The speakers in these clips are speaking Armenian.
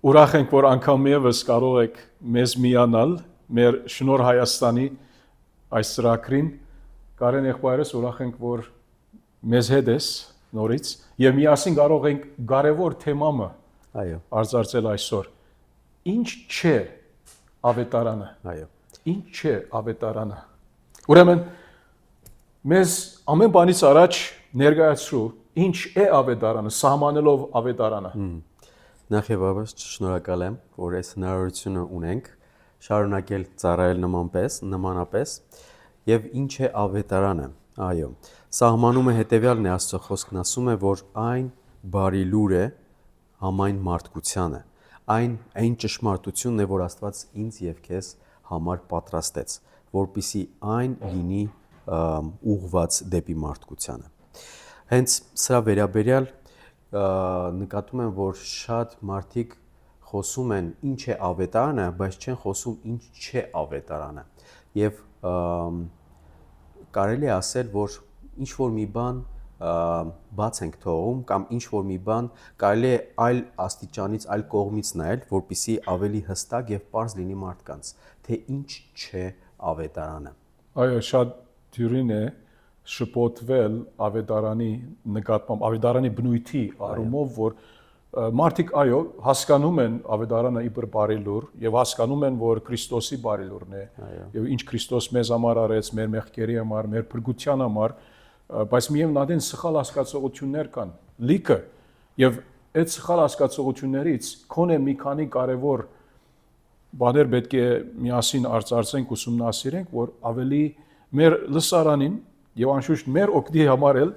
Ուրախ ենք, որ անգամ ևս կարող եք մեզ միանալ մեր Շնորհ Հայաստանի այս ծրագրին։ Կարեն եղբայրս ուրախ ենք, որ մեզ հետ ես նորից եւ միասին կարող ենք կարևոր թեմամը արձարծել այսօր։ Ինչ չէ ավետարանը։ Ինչ չէ ավետարանը։ Ուրեմն մեզ ամեն բանից առաջ ներկայացրու ինչ է ավետարանը, սահմանելով ավետարանը։ Նախ եւ ավելին շնորհակալ եմ, որ այս հնարավորությունը ունենք շարունակել ծառայել նմանապես եւ ինչ է ավետարանը։ Այո, սահմանումը հետեւյալն է, Աստծո խոսքն ասում է, որ այն բարի լուր է համայն մարդկությանը։ Այն ճշմարտությունն է, որ Աստված ինձ եւ քեզ համար պատրաստեց, որպիսի այն լինի ուղղված դեպի մարդկությանը։ Հենց սրա վերաբերյալ նկատում եմ, որ շատ մարդիկ խոսում են ինչ է ավետարանը, բայց չեն խոսում ինչ չէ ավետարանը։ Եվ կարելի է ասել, որ ինչ որ մի բան բաց ենք թողում կամ ինչ որ մի բան կարելի է այլ աստիճանից, այլ կողմից նայել, որպեսզի ավելի հստակ եւ պարզ լինի մարդկանց, թե ինչ չէ ավետարանը։ Այո, շատ դյուրին է շփոթվել ավետարանի նկատմամբ, ավետարանի բնույթի առումով, որ մարդիկ այո հասկանում են ավետարանը իբր բարի լուր եւ հասկանում են, որ Քրիստոսի բարի լուրն է եւ ինչ Քրիստոս մեզ համար արեց, մեր մեղքերի համար, մեր փրկության համար, բայց միևնույն ադեն սխալ հասկացողություններ կան լիքը եւ այդ սխալ հասկացողություններից քոնե մի քանի կարեւոր բաներ պետք է միասին արծարծենք, ուսումնասիրենք, որ ավելի մեր լսարանին եւ անշուշտ մեր օգնի համար էլ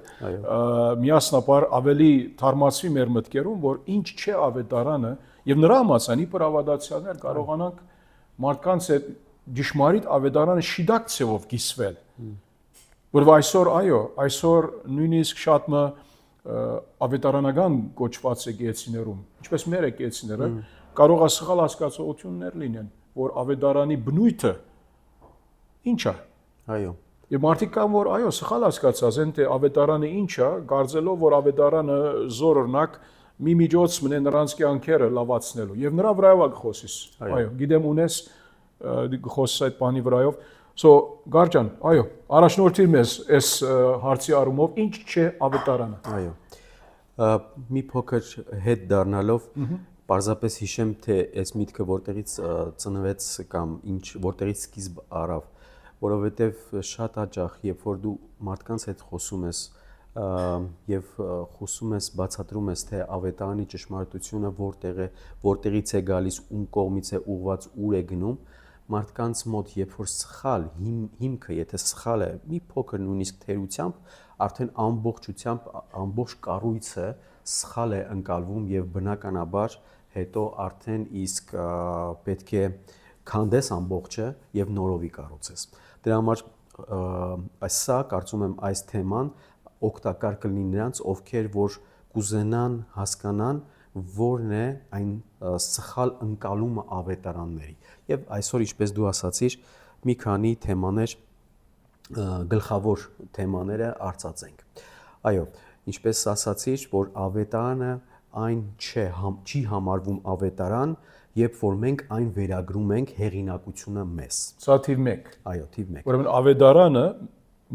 միասնապար ավելի թարմացվի մեր մտքերում, որ ինչ չէ ավետարանը եւ նրա համաձայն իբր ավադացիաներ կարողանանք մարդկանց այդ ճշմարիտ ավետարանը շիդակ ցեվով կիսվել։ Որ այսօր այո, այսօր նույնիսկ շատ մը ավետարանական կոչված եկեղեցիներում, ինչպես մեր եկեղեցիները, կարող է սխալ հասկացություններ լինեն, որ ավետարանի բնույթը ինչ է։ Այո։ Եվ մարդիկ կան, որ այո, սխալ հասկացած են, թե ավետարանը ինչ է, կարծելով, որ ավետարանը զորօրինակ մի միջոց մնե նրանց կյանքերը լավացնելու։ Եվ նրա վրայով խոսիս։ Այո, գիտեմ ունես խոսս այդ բանի վրայով։ So Գարջան, այո, առաջնորդիր մեզ այս հարցի առումով ինչ չէ ավետարանը։ Այո։ Մի փոքր հետ դառնալով պարզապես հիշեմ, թե այս միտքը որտեղից ծնվեց կամ ինչ որտեղից սկիզբ առավ, որովհետև շատ հաճախ, երբ որ դու մարդկանց հետ խոսում ես եւ խոսում ես, բացատրում ես, թե ավետարանի ճշմարտությունը որտեղից է գալիս, ում կողմից է ուղված, ուր է գնում, մարդկանց մոտ երբ որ սխալ հիմքը, եթե սխալ է, մի փոքր նույնիսկ թերությամբ, արդեն ամբողջությամբ ամբողջ կառույցը սխալ է ընկալվում եւ բնականաբար հետո արդեն իսկ պետք է քանդես ամբողջը եւ նորովի կառուցես։ Դրա համար սա կարծում եմ այս թեման օգտակար կլինի նրանց, ովքեր որ կուզենան հասկանան որն է այն սխալ ընկալումը ավետարանների։ Եվ այսօր, ինչպես դու ասացիր, մի քանի թեմաներ, գլխավոր թեմաները արծածենք։ Այո, ինչպես ասացիր, որ ավետարանը այն չի համարվում ավետարան, երբ որ մենք այն վերագրում ենք հեղինակությունը մեզ։ Սա թիվ 1։ Այո, թիվ 1։ Ուրեմն ավետարանը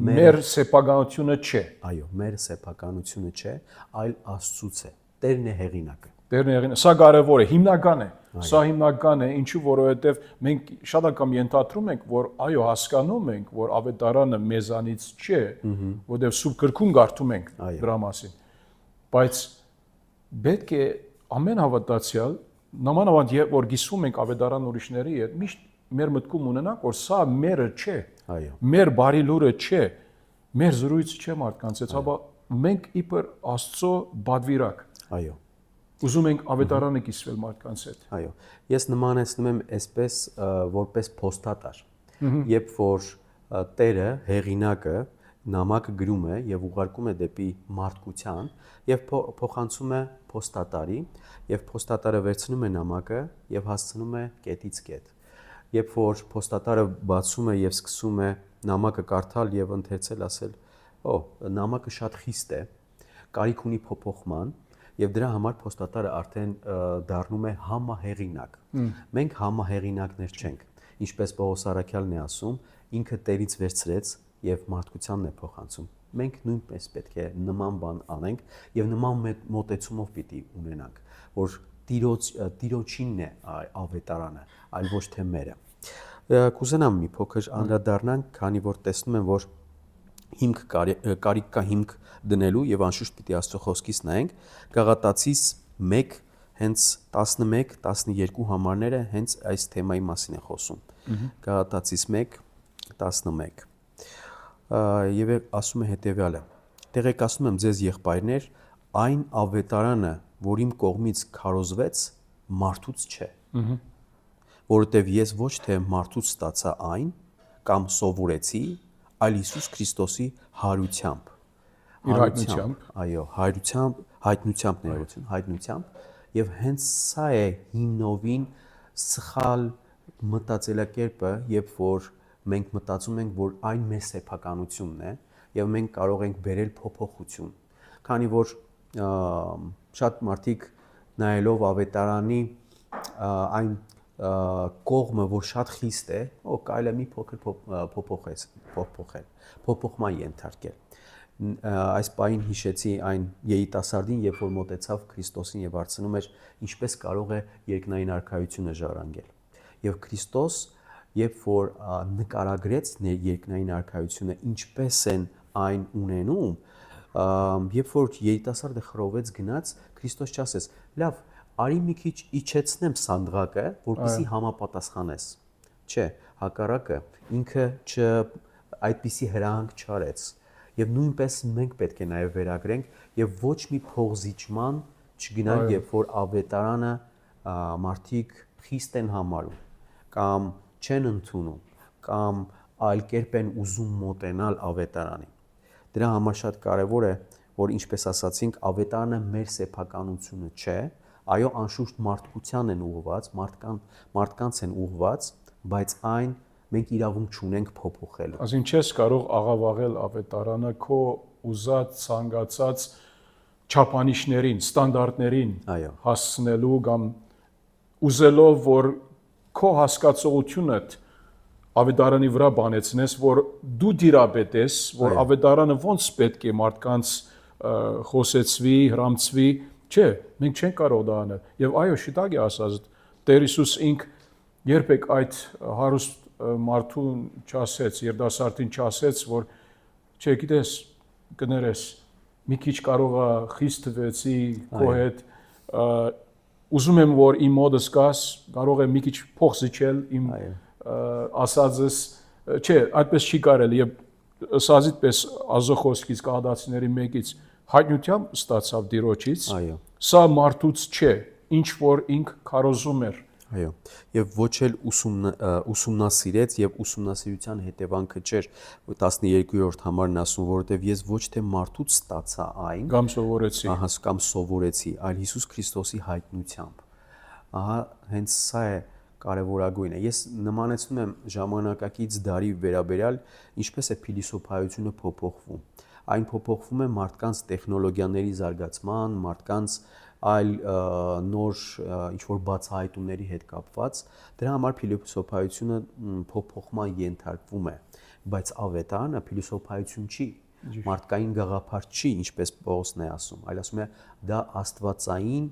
մեր սեփականությունը չէ։ Այո, մեր սեփականությունը չէ, այլ Աստծուց է։ Տերն է հեղինակը։ Տերն է հեղինակը։ Սա կարևոր է, հիմնական է։ Սա հիմնական է, ինչու որովհետև մենք շատ անգամ ենթադրում ենք, որ այո, հասկանում ենք, որ ավետարանը մեզանից չէ, որովհետև Սուրբ Գրքում կարդում ենք դրա մասին։ Բայց պետք է ամեն հավատացյալ նմանավանդ երբ որ գիսվում ենք ավետարան ուրիշների հետ, միշտ մեր մտքում ունենանք, որ սա մերը չէ։ Այո։ Մեր բարի լուրը չէ, մեր զրույցը չէ մարդկանց հետ, հա մենք իբր Աստծո բադվիրակ։ Այո։ Ուզում ենք ավետարանը կիսվել մարդկանց հետ։ Այո։ Ես նմանեցնում եմ այսպես որպես փոստատար։ Երբ որ Տերը հեղինակը նամակը գրում է եւ ուղարկում է դեպի մարդկության եւ փոխանցում է փոստատարի եւ փոստատարը վերցնում է նամակը եւ հասցնում է կետից կետ։ Երբ որ փոստատարը բացում է եւ սկսում է նամակը կարդալ եւ ընթերցել, ասել, նամակը շատ խիստ է, կարիք ունի փոփոխման եւ դրա համար փոստատարը արդեն դառնում է համահեղինակ։ Մենք համահեղինակներ չենք։ Ինչպես Պողոս Արաքյալն է ասում, ինքը Տերից վերցրեց եւ մարդկությանն է փոխանցում։ Մենք նույնպես պետք է նման բան անենք եւ նման մոտեցումով պիտի ունենանք, որ Տիրոջինն է ավետարանը, այլ ոչ թե մերը։ Կուզենամ մի փոքր անդրադառնանք, քանի որ տեսնում եմ, որ հիմք կարիք կա հիմք դնելու եւ անշուշտ պիտի Աստծո խոսքից նայենք։ Գաղատացիս 1 հենց 11-12 համարները հենց այս թեմայի մասին է խոսում։ Գաղատացիս 1:11 եւ ասում է հետեւյալը. Տեղեկացնում եմ ձեզ եղբայրներ, այն ավետարանը, որ իմ կողմից քարոզվեց, մարդուց չէ։ Որովհետև ես ոչ թե մարդուց ստացա այն կամ սովորեցի, այլ Հիսուս Քրիստոսի հարությամբ։ Իր հայտնությամբ, այո, հայտնությամբ եւ հենց սա է հիմնովին սխալ մտածելակերպը, երբ որ մենք մտածում ենք, որ այն մեր սեփականությունն է եւ մենք կարող ենք բերել փոփոխություն, քանի որ շատ մարդիկ նայելով ավետարանի այն կողմը, որ շատ խիստ է, կարելի է մի փոքր փոփոխման ենթարկել։ Այս պահին հիշեցի այն երիտասարդին, երբ որ մոտեցավ Քրիստոսին եւ հարցնում էր, ինչպես կարող է երկնային արքայությունը ժառանգել։ Եվ Քրիստոս, երբ որ նկարագրեց երկնային արքայությունը, ինչպես են այն ունենում, երբ որ երիտասարդը խռովեց գնաց, Քրիստոս չասեց. «Լավ, արի մի քիչ իջեցնեմ սանդղակը, որպեսզի համապատասխանես»։ Չէ, հակառակը ինքը այդպիսի հրահանգ չարեց։ Եվ նույնպես մենք պետք է նաև վերագրենք եւ ոչ մի փողզիջման չգնանք, երբ որ ավետարանը մարդիկ խիստ են համարում կամ չեն ընդունում կամ այլ կերպ են ուզում մոտենալ ավետարանին։ Դրա համար շատ կարևոր է, որ ինչպես ասացինք, ավետարանը մեր սեփականությունը չէ, այո, անշուշտ մարդկության են ուղղված, մարդկանց են ուղղված, բայց այն մենք իրավունք չունենք փոփոխելու։ Այսինքն չես կարող աղավաղել ավետարանը քո ուզած, ցանկացած չափանիշներին, ստանդարտներին հասցնելու կամ ուզելով, որ քո հասկացողությունդ ավետարանի վրա բանեցնես, որ դու դիրապետես, որ ավետարանը ոնց պետք է մարդկանց խոսեցվի, հրամցվի, չէ, մենք չենք կարող դա անել։ Եվ այո, շիտակ է ասած, Տեր Հիսուս ինք երբեք այդ հարուստ մարդուն չասեց, երիտասարդին չասեց, որ չէ, գիտես, կներես, մի քիչ կարող է խիստ տվեցի քո հետ, ուզում եմ, որ իմ մոտս գաս, կարող է մի քիչ փող զիջել իմ ասածս, չէ, այդպես չի կարելի, եւ ասածիդ պես Աստծո խոսքից կահադացիների մեկից հայտնությամբ ստացավ Տիրոջից, սա մարդուց չէ, ինչ որ ինք քարոզում էր։ Այո, եւ ոչ էլ ուսումնասիրեց եւ ուսումնասիրության հետևանքը չէր 12-րդ համարն ասում, որովհետեւ ես ոչ թե մարդուց ստացա այն կամ սովորեցի, այլ Հիսուս Քրիստոսի հայտնությամբ։ Ահա հենց սա է կարևորագույնը։ Ես նմանեցնում եմ ժամանակակից դարի վերաբերյալ, ինչպես է փիլիսոփայությունը փոփոխվում։ Այն փոփոխվում է մարդկանց տեխնոլոգիաների զարգացման, մարդկանց այլ նոր ինչ-որ բացահայտումների հետ կապված, դրա համար փիլիսոփայությունը փոփոխման ենթարկվում է, բայց ավետարանը փիլիսոփայություն չի, մարդկային գաղափար չի, ինչպես Պողոսն է ասում, այլ ասում է դա աստվածային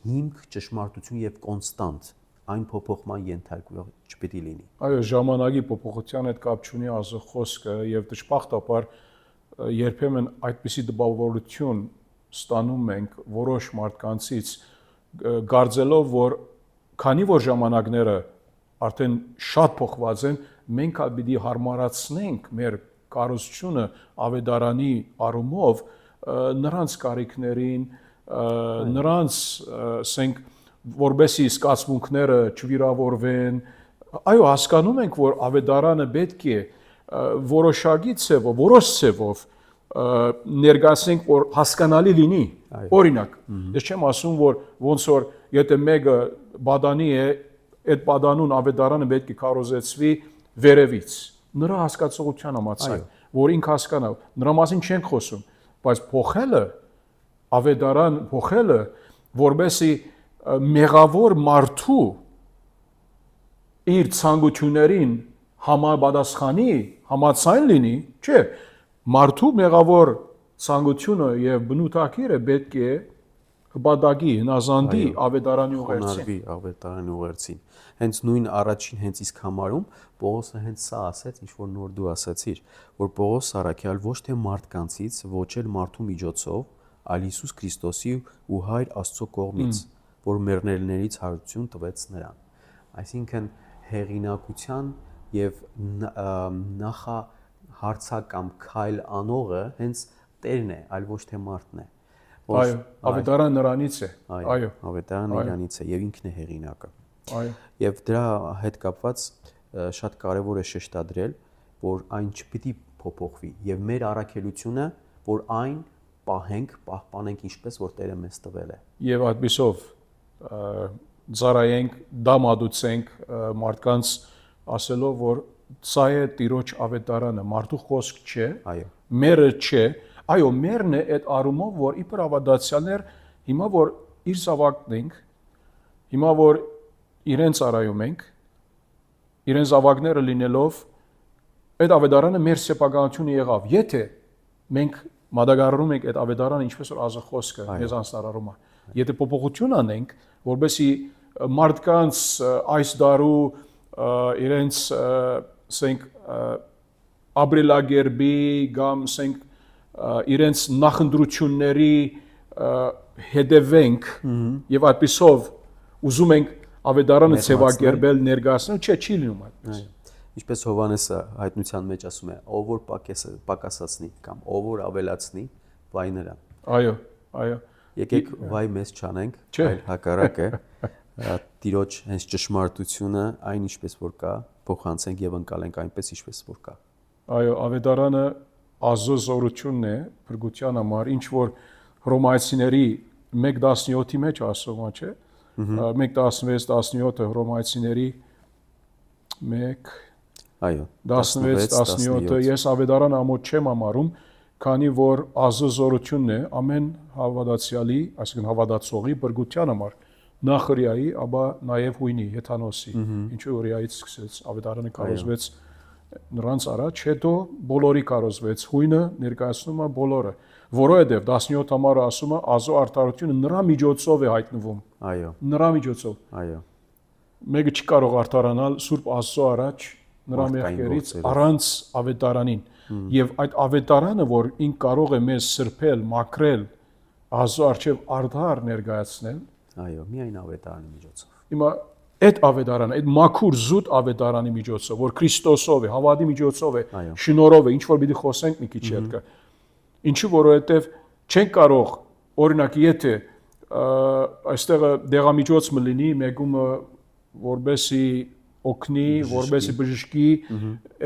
հիմք, ճշմարտություն եւ կոնստանտ, այն փոփոխման ենթարկվող չպետք է լինի։ Այո, ժամանակի փոփոխության հետ կապ չունի Աստծո խոսքը եւ դժբախտաբար երբեմն այդպիսի դպավորություն ստանում ենք որոշ մարդկանցից գարձելով, որ քանի որ ժամանակները արդեն շատ փոխված են, մենք պիտի հարմարացնենք մեր կառուցությունը ավետարանի առումով նրանց կարիքներին, նրանց, ասենք, որբեսի սկացմունքները չվիրավորվեն։ Այո, հասկանում ենք, որ ավետարանը պետք է որոշակի ցևով, որոշ ցևով ներկայացնենք, որ հասկանալի լինի։ Օրինակ, ես չեմ ասում, որ ոնց որ եթե մեկը բադանի է, այդ բադանուն ավետարանը պետք է քարոզեցվի վերևից։ Նրա հասկացողության համաձայն, որ ինքը հասկանա, նրա մասին չենք խոսում, բայց փոխելը ավետարան փոխելը, որբեսի մեղավոր մարդու իր ցանկություններին համապատասխանի, համաձայն լինի, չէ, մարդու մեղավոր ցանկությունը եւ բնութագիրը պետք է հպատակի, հնազանդի ավետարանի ուղերձին։ Խոնարհվի ավետարանի ուղերձին։ Հենց նույն առաջին հենց իսկ համարում Պողոսը հենց սա ասեց, ինչ որ նոր դու ասացիր, որ Պողոս Սարաքյալ ոչ թե մարդկանցից, ոչ էլ մարդու միջոցով, այլ Հիսուս Քրիստոսի ու Հայր Աստծո կողմից, որ մեռնելներից հարություն տվեց նրան։ Այսինքն հեղինակության եւ նախահարցակամ քայլ անողը հենց Տերն է, այլ ոչ թե մարդն է։ Այո, ավետարան նրանից է։ Այո, ավետարանը իրանից է եւ ինքն է հեղինակը։ այո։ Եվ դրա հետ կապված շատ կարեւոր է շեշտադրել, որ այն չպիտի փոփոխվի եւ մեր առաքելությունը, որ այն պահենք, պահպանենք ինչպես որ Տերը մեզ տվել է։ Եվ այդպիսով ծառայենք, դամադուցենք մարդկանց ասելով, որ սա է Տիրոջ ավետարանը, մարդու խոսք չէ, Այո, մերը չէ, այո, մերն է այդ առումով, որ իբր ավադացիաներ հիմա որ իր զավակն ենք, հիմա որ իրենց արայում ենք, իրենց զավակները լինելով, այդ ավետարանը մեր սեփականությունը եղավ։ Եթե մենք մատակարարում ենք այդ ավետարանը ինչպես որ ազախոսքը մեզ անսարարում է, եթե փոփոխություն անենք, որբեսի մարդկանց այս դարու իրենց ասենք ապրելակերպի կամ ասենք իրենց նախընտրությունների հետևենք եւ այդպիսով ուզում ենք ավետարանը ցեվակերպել ներկայացնել, չէ, չի լինում այդպես։ ինչպես Հովհաննեսը հայտնության մեջ ասում է, ով որ պակասացնի կամ ով որ ավելացնի, վայ նրան։ Այո, այո։ Եկեք վայ մեզ չանենք, այլ հակառակը Տիրոջ հենց ճշմարտությունը այն ինչպես որ կա, փոխանցենք եւ ընկալենք այնպես ինչպես որ կա։ Այո, ավետարանը ազո զորությունն է փրկության համար, ինչ որ Հռոմայացիների 1:17-ի մեջ ասում է, չէ՞։ 1:16-17-ը Հռոմայացիների 1 Այո, 16-17-ը ես ավետարանը ամոթ չեմ համարում, քանի որ ազո զորությունն է ամեն հավատացյալի, այսինքն հավատացողի փրկության համար, նախ հրեայի, ապա նաև հույնի, Հեթանոսի, ինչու հրեայից սկսեց, ավետարանը կարոզվեց նրանց առաջ, հետո բոլորի կարոզվեց, հույնը ներկայացնում է բոլորը, որովհետև 17 համարը ասում է ազո արդարությունը նրա միջոցով է հայտնվում։ Այո, Նրա միջոցով։ այո, Մեկը չի կարող արդարանալ Սուրբ Աստծո առաջ նրա մեղքերից առանց ավետարանին։ Եվ այդ ավետարանը, որ ինք կարող է մեզ սրբել, մաքրել, Աստծո առջև արդար ներկայացնել, այո, միայն ավետարանի միջոցով։ Հիմա այդ ավետարանը, այդ մաքուր զուտ ավետարանի միջոցով, որ Քրիստոսով է, հավատի միջոցով է, շնորհով է, ինչ որ պիտի խոսենք մի քիչ հետո։ Ինչու որովհետև չեն կարող, օրինակ, եթե այստեղ դեղամիջոց մլինի, մեկումը որբեսի օգնի, որբեսի բժշկի,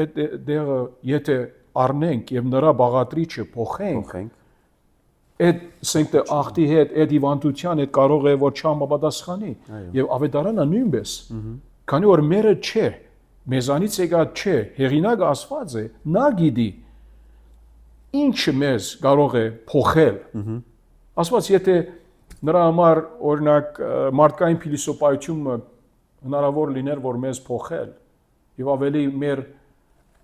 այդ դեղը եթե առնենք եւ նրա բաղադրիչը փոխենք, այդ ասենք թե ախտի հետ, այդ հիվանդության հետ կարող է որ չհամապատասխանի եւ ավետարանը նույնպես, քանի որ մերը չէ, մեզանից եկած չէ, հեղինակը Աստված է, նա գիտի ինչը մեզ կարող է փոխել։ Աստված եթե նրա համար օրինակ մարդկային փիլիսոփայությունը հնարավոր լիներ որ մեզ փոխել եւ ավելի մեր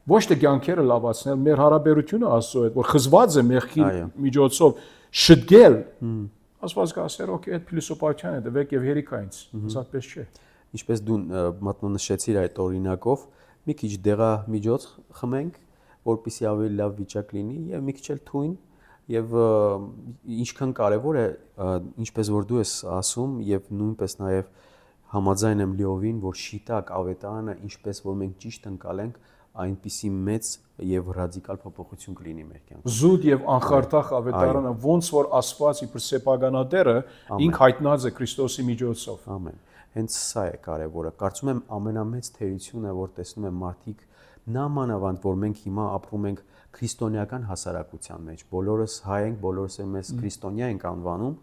ոչ թե կյանքերը լավացնել, մեր հարաբերությունը Աստծո հետ, որ խզված է մեղքի միջոցով շտկել, Աստված կասեր, օքեյ, այդ փիլիսոփայության հետ եք եւ հերիքա ինձ, այդպես չէ։ Ինչպես դու մատնանշեցիր այդ օրինակով, մի քիչ դեղամիջոց խմենք, որպեսզի ավելի լավ վիճակ լինի եւ մի քիչ էլ թույն եւ ինչքան կարեւոր է, ինչպես որ դու ես ասում եւ նույնպես նաեւ համաձայն եմ լիովին, որ շիտակ ավետարանը ինչպես որ մենք ճիշտ ընկալենք, այնպիսի մեծ եւ ռադիկալ փոփոխություն կլինի մեր կյանքում։ Զուտ եւ անխարդախ ավետարանը ոնց որ Աստված իբր սեփականատերը ինք հայտնած է Քրիստոսի միջոցով։ Ամեն։ Հենց սա է կարևորը։ Կարծում եմ ամենամեծ թերությունը, որ տեսնում եմ մարդիկ նամանավանդ, որ մենք հիմա ապրում ենք քրիստոնեական հասարակության մեջ, բոլորս հայ ենք, բոլորս էլ մեզ քրիստոնյա ենք անվանում,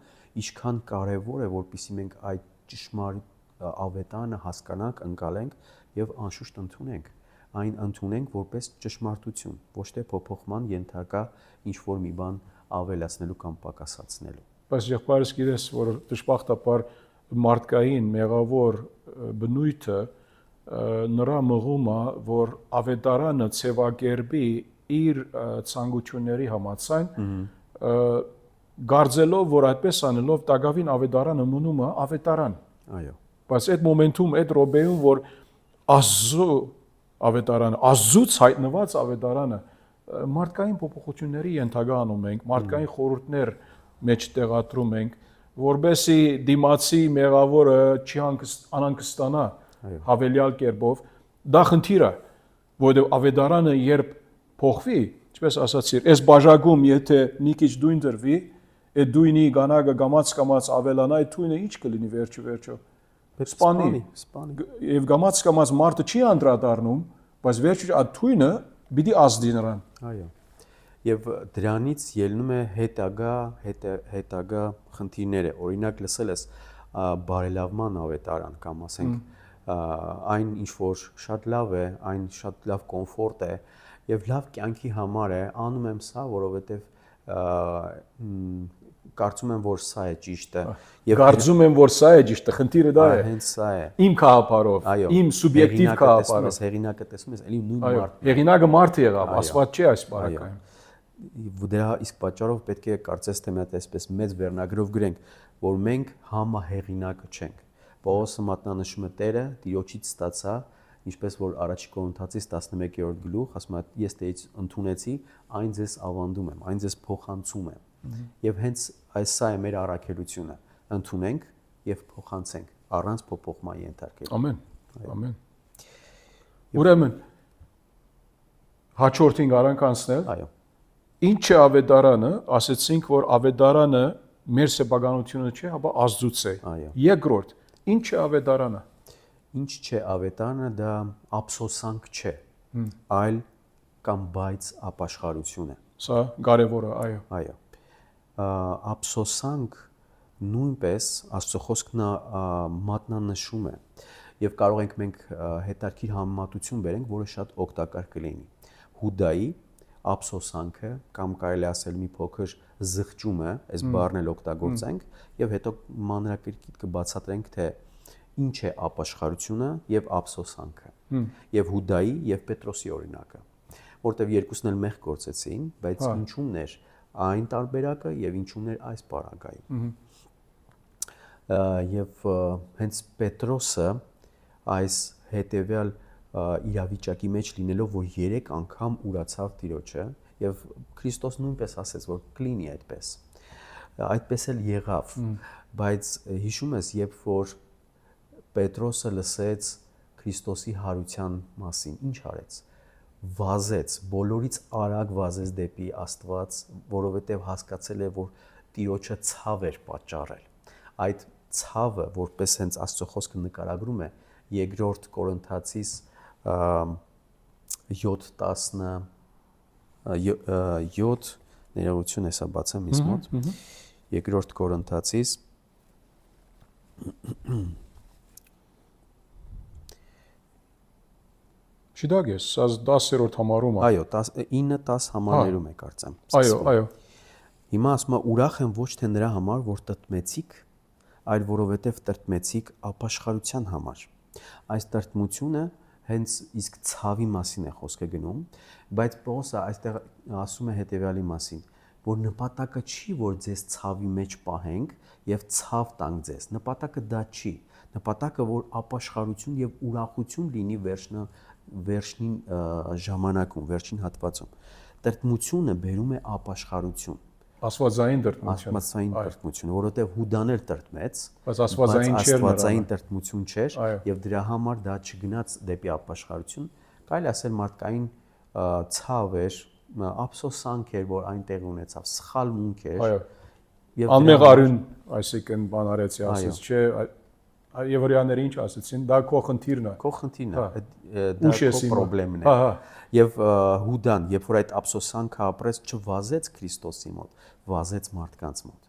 ինչքան կարևոր է, որպեսզի մենք այդ ճշմարիտ ավետարանը հասկանանք, ընկալենք եւ անշուշտ ընդունենք։ Այն ընդունենք որպես ճշմարտություն, ոչ թե փոփոխման ենթակա ինչ որ մի բան ավելացնելու կամ պակասացնելու։ բայց եղբայրս գիտես, որ դժբախտաբար մարդկային մեղավոր բնույթը նրա մղումը, որ ավետարանը ցևակերպի իր ցանկությունների համաձայն, գարձելով, որ այդպես անելով տակավին ավետարանը մնում է ավետարան։ Այո։ Բայց այդ մոմենտում, այդ ռոբեում, որ Աստծո ավետարանը, Աստծուց հայտնված ավետարանը մարդկային փոփոխությունների ենթակա անում ենք, մարդկային խորհուրդներ մեջ տեղադրում ենք, որբեսի դիմացի մեղավորը չի անհանգստանա հավելյալ կերպով, դա խնդիր է, որովհետև ավետարանը երբ փոխվի, ինչպես ասացի, այս բաժակում եթե մի քիչ դույն դրվի, այդ դույնի գանակը գամած ավելանա, այդ դույնը ինչ կլինի վերջո։ Սպանի։ Եվ գամած մարդը չի անդրադառնում, բայց վերջո այդ դույնը պիտի ազդի նրան։ Այո։ Եվ դրանից ելնում է հետագա խնդիրները։ Օրինակ լսել ես բարելավման ավետարան կամ ասենք այն ինչ որ շատ լավ է, այն շատ լավ կոմֆորտ է եւ լավ կյանքի համար է, անում եմ սա, որովհետեւ կարծում եմ որ սա է ճիշտը եւ կարծում եմ որ սա է ճիշտը, խնդիրը դա է։ Հենց սա է։ Իմ քահապարով, իմ սուբյեկտիվ քահապարով։ Հեղինակը տեսնում ես, էլի նույն մարդն է։ Հեղինակը մարդը եղավ, Աստված չէ այս բառակայում։ Դրա իսկ պատճառով պետք է կարծես թե մենք այսպես մեծ վերնագրով գրենք, որ մենք համահեղինակը չենք։ Պողոսը մատնանշում է Տերը Տիրոջից ստացա, ինչպես որ առաջի Կորինթացիս 11-րդ գլուխ ասում է, ես Տերից ընդունեցի, այն ձեզ ավանդում եմ, այն ձեզ փոխանցում եմ։ Եվ հենց սա է մեր առաքելությունը, ընդունենք եւ փոխանցենք առանց փոփոխման ենթարկելու։ Ամեն։ Ամեն։ Ուրեմն հաջորդին արանք անցնել։ Այո։ Ինչ է ավետարանը, ասեցինք, որ ավետարանը մեր սեփականությունը չէ, հապա Աստծուց է։ Երկրորդ, ինչ է ավետարանը։ Ինչ չէ ավետարանը, դա ափսոսանք չէ, այլ կամ բայց ապաշխարություն է։ Սա կարևոր է, այո։ Այո։ Ափսոսանք նույնպես Աստծո խոսքն մատնանշում է եւ կարող ենք մենք հետաքրքիր համեմատություն բերենք, որը շատ օգտակար կլինի։ Հուդայի ափսոսանքը կամ կարելի ասել մի փոքր զղջումը, այս բառն էլ օգտագործենք եւ հետո մանրակրկիտ կբացատրենք թե ինչ է ապաշխարությունը եւ ափսոսանքը։ Եվ Հուդայի եւ Պետրոսի օրինակը, որտեղ երկուսն էլ մեղ գործեցին, բայց ինչումն էր այն տարբերակը եւ ինչումն էր այս պարագայում։ Եվ հենց Պետրոսը այս հետեւյալ իրավիճակի մեջ լինելով, որ 3 անգամ ուրացավ Տիրոջը եւ Քրիստոս նույնպես ասեց, որ կլինի այդպես։ Այդպես էլ եղավ, բայց հիշում ես, երբ որ Պետրոսը լսեց Քրիստոսի հարության մասին, ինչ արեց։ Վազեց, բոլորից արագ վազեց դեպի Աստված, որովհետեւ հասկացել է, որ Տիրոջը ցավ էր պատճառել։ Այդ ցավը, որպես հենց Աստծո խոսքը նկարագրում է, 2 Կորինթացիս 7 ներողություն հեսա բացեմ ինձ մոտ 2 Կորինթացիս Չդագ ես, սա 10-րդ համարում է։ Այո, 9-10 համարներում է կարծեմ։ Այո։ Հիմա ասում է ուրախ եմ ոչ թե նրա համար, որ տրտմեցիք, այլ որովհետև տրտմեցիք ապաշխարության համար։ Այս տրտմությունը հենց իսկ ցավի մասին է խոսքը գնում, բայց Պողոսը այստեղ ասում է հետևյալի մասին, որ նպատակը չի, որ ձեզ ցավի մեջ պահենք եւ ցավ տանք ձեզ։ Նպատակը դա չի։ Նպատակը որ ապաշխարություն եւ ուրախություն լինի վերջին ժամանակում, վերջին հատվածում։ Տրտմությունը բերում է ապաշխարություն։ Աստվածային տրտմություն։ Աստվածային տրտմություն, որովհետև Հուդան էլ տրտմեց, բայց աստվածային տրտմություն չէր եւ դրա համար դա չգնաց դեպի ապաշխարություն, կարելի ասել մարդկային ցավ էր, ափսոսանք էր, որ այնտեղ ունեցավ, սխալմունք էր։ Այո։ Եվ անմեղարուն, այսինքն բան արեցի, ասեց, չէ, եվրեաները ինչ ասեցին, դա քո խնդիրն է։ Քո խնդիրն է, դա քո խնդիրն է։ Եվ Հուդան, երբ որ այդ ափսոսանքը ապրեց, չվազեց Քրիստոսի մոտ, վազեց մարդկանց մոտ։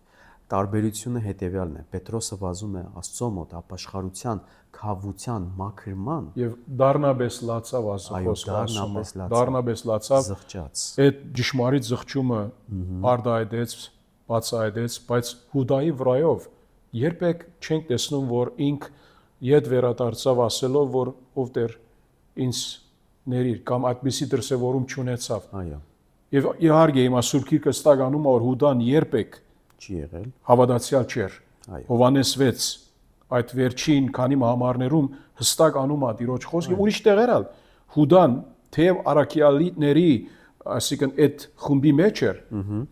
Տարբերությունը հետևյալն է. Պետրոսը վազում է Աստծո մոտ, ապաշխարության, քավության, մաքրման եւ դառնաբես լացավ Աստծո խոսքը ասում է։ Դառնաբես լացավ, զղջաց։ այդ ճշմարիտ զղջումը արդայդեց բացահայտեց, բայց Հուդայի վրայով երբեք չենք տեսնում, որ ինք իդ վերադարձավ ասելով, որ ով Տեր ինձ ներիր կամ այդպիսի դրսևորում չունեցավ։ Այո, Եվ իհարկե հիմա Սուրբ Գիրքը ստականում է, որ Հուդան երբեք չի եղել։ հավատացյալ չէր։ Այո։ Հովանես 6 այդ վերջին քանի համարներում հստակ անում է Տիրոջ խոսքը, ուրիշ տեղեր ալ Հուդան թեև արաքյալիների, այսինքն այդ խումբի մեջ էր,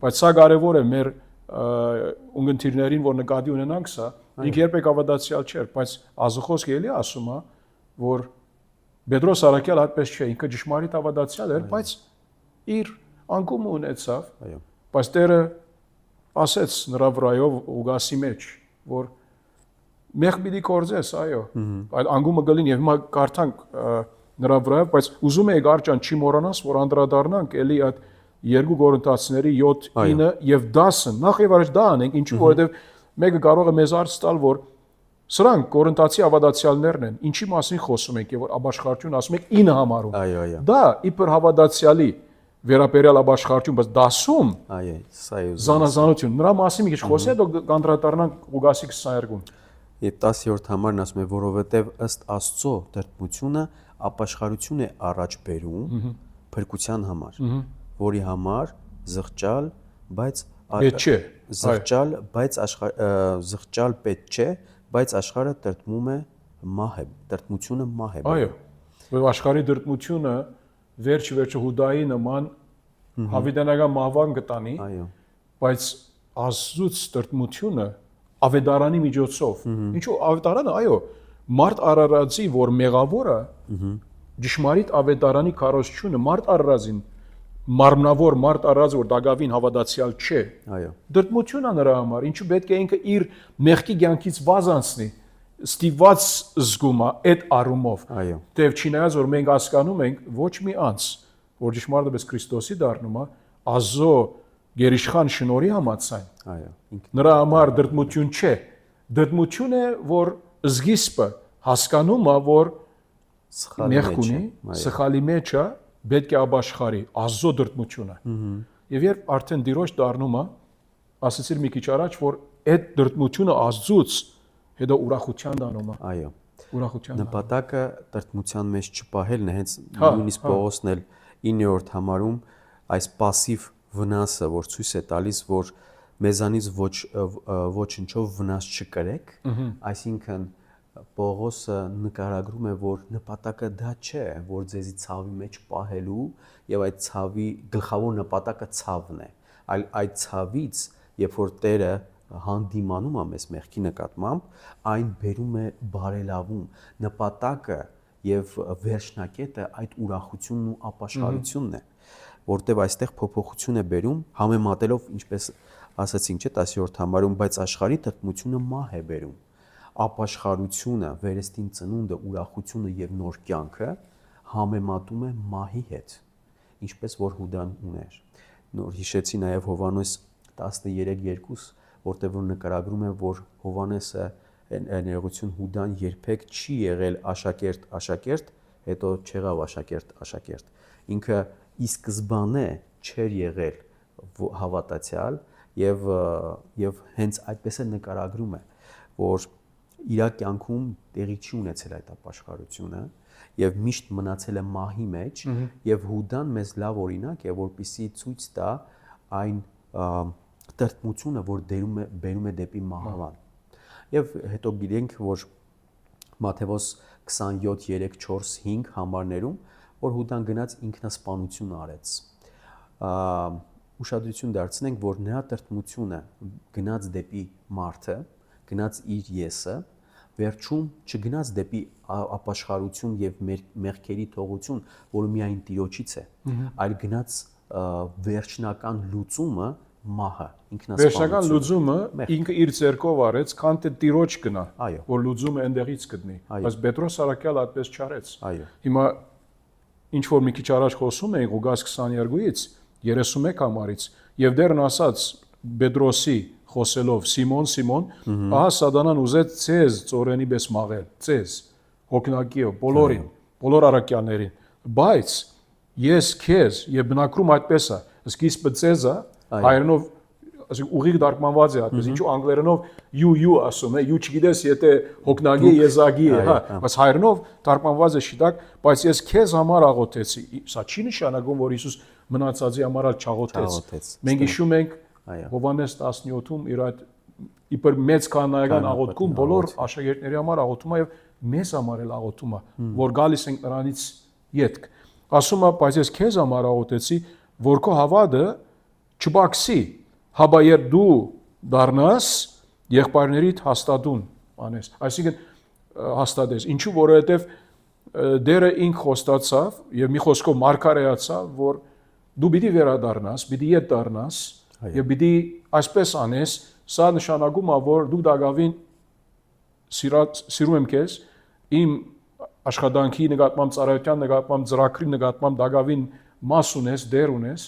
բայց սա կարևոր է մեր ունգընտիրներին, որ նկատի ունենանք սա, ինք երբեք հավատացյալ չէր, բայց Աստծո էլի ասում է, որ Պետրոս արաքյալ այդպես չէ, ինքը ճշմարիտ հավատացյալ էր, բայց իր անկումը ունեցավ, Այո։ բայց Տերը ասեց նրա վրայով Ուգասի մեջ, որ մեղ պիտի կործես, այո, այդ անկումը գլին եւ հիմա կարդանք նրա վրայով, բայց ուզում եի գարջան չի մոռանաս, որ անդրադառնանք էլի այդ 2 Կորինթացիների 7, 9 եւ 10, նախ եւ առաջ դա անենք, ինչու որովհետեւ մեկը կարող է մեզ արծ տալ, որ սրանք Կորինթացի հավատացյալներն են, ինչի մասին խոսում ենք եւ որ ապաշխարություն ասում ենք 9 համարում։ Այո, այո։ Դա իբր հավատացյալի վերաբերյալ ապաշխարություն, բայց դասում Այո, սա է ուզում։ զանազանություն։ Նրա մասին մի քիչ խոսի, հետո կանդրադառնանք Ուգասի 22-ին։ Եվ 10-րդ համարն ասում է, որովհետև ըստ Աստծո տրտմությունը ապաշխարություն է առաջ բերում փրկության համար, որի համար զղջալ, բայց Պետք չէ։ զղջալ պետք չէ, բայց աշխարհը տրտմում է մահ է, տրտմությունը մահ է։ Այո։ Որ աշխարհի դրտմությունը վերջ-վերջը Հուդայի նման հավիտենական մահվան կտանի, Այո։ բայց Աստծուց տրտմությունը ավետարանի միջոցով։ Ինչու ավետարանը, այո, մարդ արարածի, որ մեղավորը ճշմարիտ ավետարանի քարոզությունը մարդ արարածին մարմնավոր մարդ արարած որ դակավին հավատացյալ չէ։ Այո։ Դրտմությունն է նրա համար, ինչու պետք է ինքը իր մեղքի կյանքից վազ անցնի, ստիված զգում է այդ առումով։ Այո։ Դեվ չնայած որ մենք հասկանում ենք ոչ մի անձ, որ ճշմարտապես Քրիստոսի դառնում է, Աստծո գերիշխան շնորհի համաձայն։ Այո։ Նրա համար դրտմություն չէ։ Դրտմություն է, որ զգիստը հասկանում է, որ մեղք ունի, սխալի մեջ է, պետք է ապաշխարի, Աստծո դրտմությունը։ Եվ երբ արդեն Տիրոջ դառնում է, ասացիր մի քիչ առաջ, որ այդ դրտմությունը Աստծուց հետո ուրախության դառնում է։ Այո։ Ուրախության։ Նպատակը տրտմության մեջ չպահելն է, հենց նույնիսկ Պողոսն էլ 9-րդ համարում այս пассив վնասը, որ ցույց է տալիս, որ մեզանից ոչնչով վնաս չկրեք, այսինքն Պողոսը նկարագրում է, որ նպատակը դա չէ, որ ձեզի ցավի մեջ պահելու եւ այդ ցավի գլխավոր նպատակը ցավն է, այլ այդ ցավից, երբ որ Տերը հանդիմանում է մեզ մեղքի նկատմամբ, այն բերում է բարելավում, նպատակը եւ վերջնակետը այդ ուրախությունն ու ապաշխարությունն է, որտեղ այստեղ փոփոխություն է բերում, համեմատելով, ինչպես ասացինք, չէ, 10-րդ համարում, բայց աշխարհի տրտմությունը մահ է բերում։ Ապաշխարությունը, վերստին ծնունդը, ուրախությունը եւ նոր կյանքը համեմատում է մահի հետ, ինչպես որ Հուդան ուներ։ Նոր հիշեցի նաեւ Հովանես 13:2, որտեղ որ նկարագրում է, որ Հովանեսը ներողություն Հուդան երբեք չի եղել աշակերտ, հետո չեղավ աշակերտ։ Ինքը ի սկզբանե չէր եղել հավատացյալ եւ հենց այդպես է նկարագրում է, որ իր կյանքում տեղի չի ունեցել այդ ապաշխարությունը եւ միշտ մնացել է մահի մեջ եւ Հուդան մեզ լավ օրինակ է, որպեսզի ցույց տա այն տրտմությունը, որ բերում է դեպի մահվան։ Եվ հետո գիտենք, որ Մատթեոս 27, 3, 4, 5 համարներում, որ Հուդան գնաց ինքնասպանություն արեց։ Ուշադրություն դարձնենք, որ նրա տրտմությունը գնաց դեպի մարդը, գնաց իր եսը, վերջում չգնաց դեպի ապաշխարություն եւ մեղքերի թողություն, որը միայն Տիրոջից է, այլ գնաց վերջնական լուծումը մահը, ինքնասպանությունը։ Վերջնական լուծումը ինքը իր ձեռքով արեց, քան թե Տիրոջ գնա, Այո։ որ լուծումը այնտեղից գտնի։ Բայց Պետրոս արաքյալ այդպես չարեց։ Այո։ Հիմա ինչ որ մի քիչ առաջ խոսում էինք Ղուգաս 22-ից 31 համարից եւ դեռն ասած Պետրոսի խոսելով Սիմոն, ահա սատանան ուզեց ցեզ ծորենի պես մաղել, ցեզ հոգնակիով, բոլորին, բոլոր արաքյալներին, բայց ես քեզ եւ բնակրում այդպես է, սկիզբը ցեզ է, հայերենով ասենք ուղիղ դարկմանված է այդպես, ինչու անգլերենով you ասում է, you չգիտես եթե հոգնագի եզակի է, հա, բայց հայերենով դարկմանված է շիտակ, բայց ես քեզ համար աղոթեցի։ Սա չի նշանակում, որ Հիսուս մնացածի համար չաղոթեց։ Մենք հիշում ենք Հովհաննես 17-ում իր այդ իբր մեծ կանոնական աղոթքում բոլոր աշակերտների համար աղոթում է եւ մեզ համար էլ աղոթում է, որ գալիս ենք նրանից յետք։ Ասում է, բայց ես քեզ համար աղոթեցի, որ քո հավատը չբացի, հաբա երբ դու դառնաս եղբայրներիդ հաստատուն անես։ Այսինքն հաստատես։ Ինչու, որովհետև դերը ինք խոստացավ եւ մի խոսքով մարգարեացավ, որ դու պիտի վերադառնաս, պիտի ետ դառնաս եւ պիտի այսպես անես, սա նշանակում է, որ դու դակավին սիրում եմ քեզ, իմ աշխատանքի նկատմամբ, ծառայության նկատմամբ, ծրագրի նկատմամբ դակավին մաս ունես, դեր ունես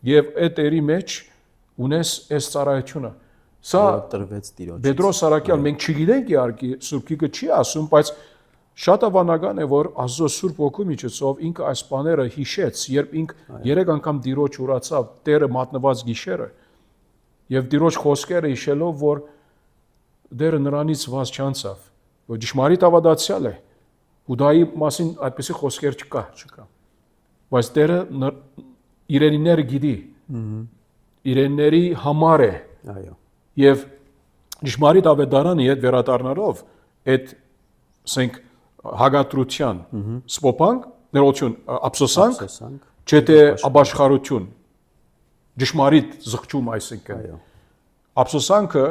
եւ այդ երի մեջ ունես այս ծառայությունը։ Սա տրվեց Տիրոջ։ Պետրոս Սարակյան մենք չգիտենք իհարկե Սուրբ Գիրքը չի ասում, բայց շատ հավանական է, որ Աստծո Սուրբ Ոգու միջոցով ինքը այս բաները հիշեց, երբ ինք 3 անգամ Տիրոջ ուրացավ Տերը մատնված գիշերը եւ Տիրոջ խոսքերը հիշելով, որ Տերը նրանից վազ չանցավ, որ ճշմարիտ ավադացյալ է։ Հուդայի մասին այդպեսի խոսքեր չկա։ Բայց Տերը իրենիները գիտի։ Իրենների համար է։ Այո։ Եվ ճշմարիտ ավետարանի հետ վերադառնալով այդ ասենք հագատրության սփոփանք, ներողություն, ափսոսանք, չէ թե ապաշխարություն, ճշմարիտ զղջում այսինքն։ Այո։ Ափսոսանքը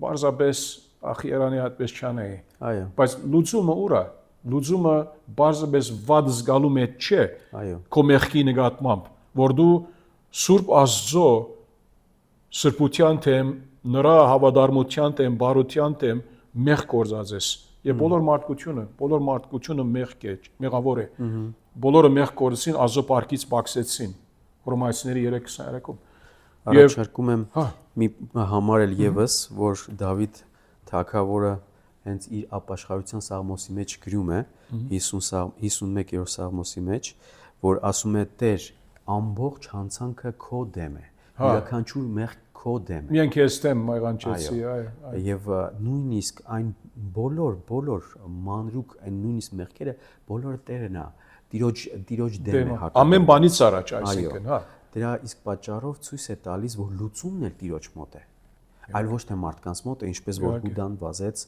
բարձրապես ախի Երանի այդպես չանեի։ Այո։ Բայց լուծումը ուր է։ Լուծումը բարձրապես վատ զգալու մեջ չէ։ Այո։ Քո մեղքի նկատմամբ, որ դու Սուրբ Աստծո սրբության թեմ, նրա հավատարմության թեմ, բարության թեմ մեղ կործած ես։ Եվ բոլոր մարդկությունը մեղք է, մեղավոր է։ Բոլորը մեղ կործեցին, Աստծո պարգից բացեցին։ Հռոմայացիների 3:23-ում։ Առաջարկում եմ մի համար էլ եւս, որ Դավիթ թագավորը հենց իր ապաշխարության սաղմոսի մեջ գրում է 51-րդ սաղմոսի մեջ, որ ասում է Տեր, ամբողջ հանցանքը քո դեմ է, յուրաքանչյուր մեղք քո դեմ է։ Միայն քեզ դեմ մեղանչեցի, այո։ Եվ նույնիսկ այն բոլոր մանրուկ այն նույնիսկ մեղքերը բոլորը Տերն է, Տիրոջ դեմ է հակառակ։ Ամեն բանից առաջ, այսինքն, հա։ Դրա իսկ պատճառով ցույց է տալիս, որ լուծումն էլ Տիրոջ մոտ է, այլ ոչ թե մարդկանց մոտ է, ինչպես որ Հուդան վազեց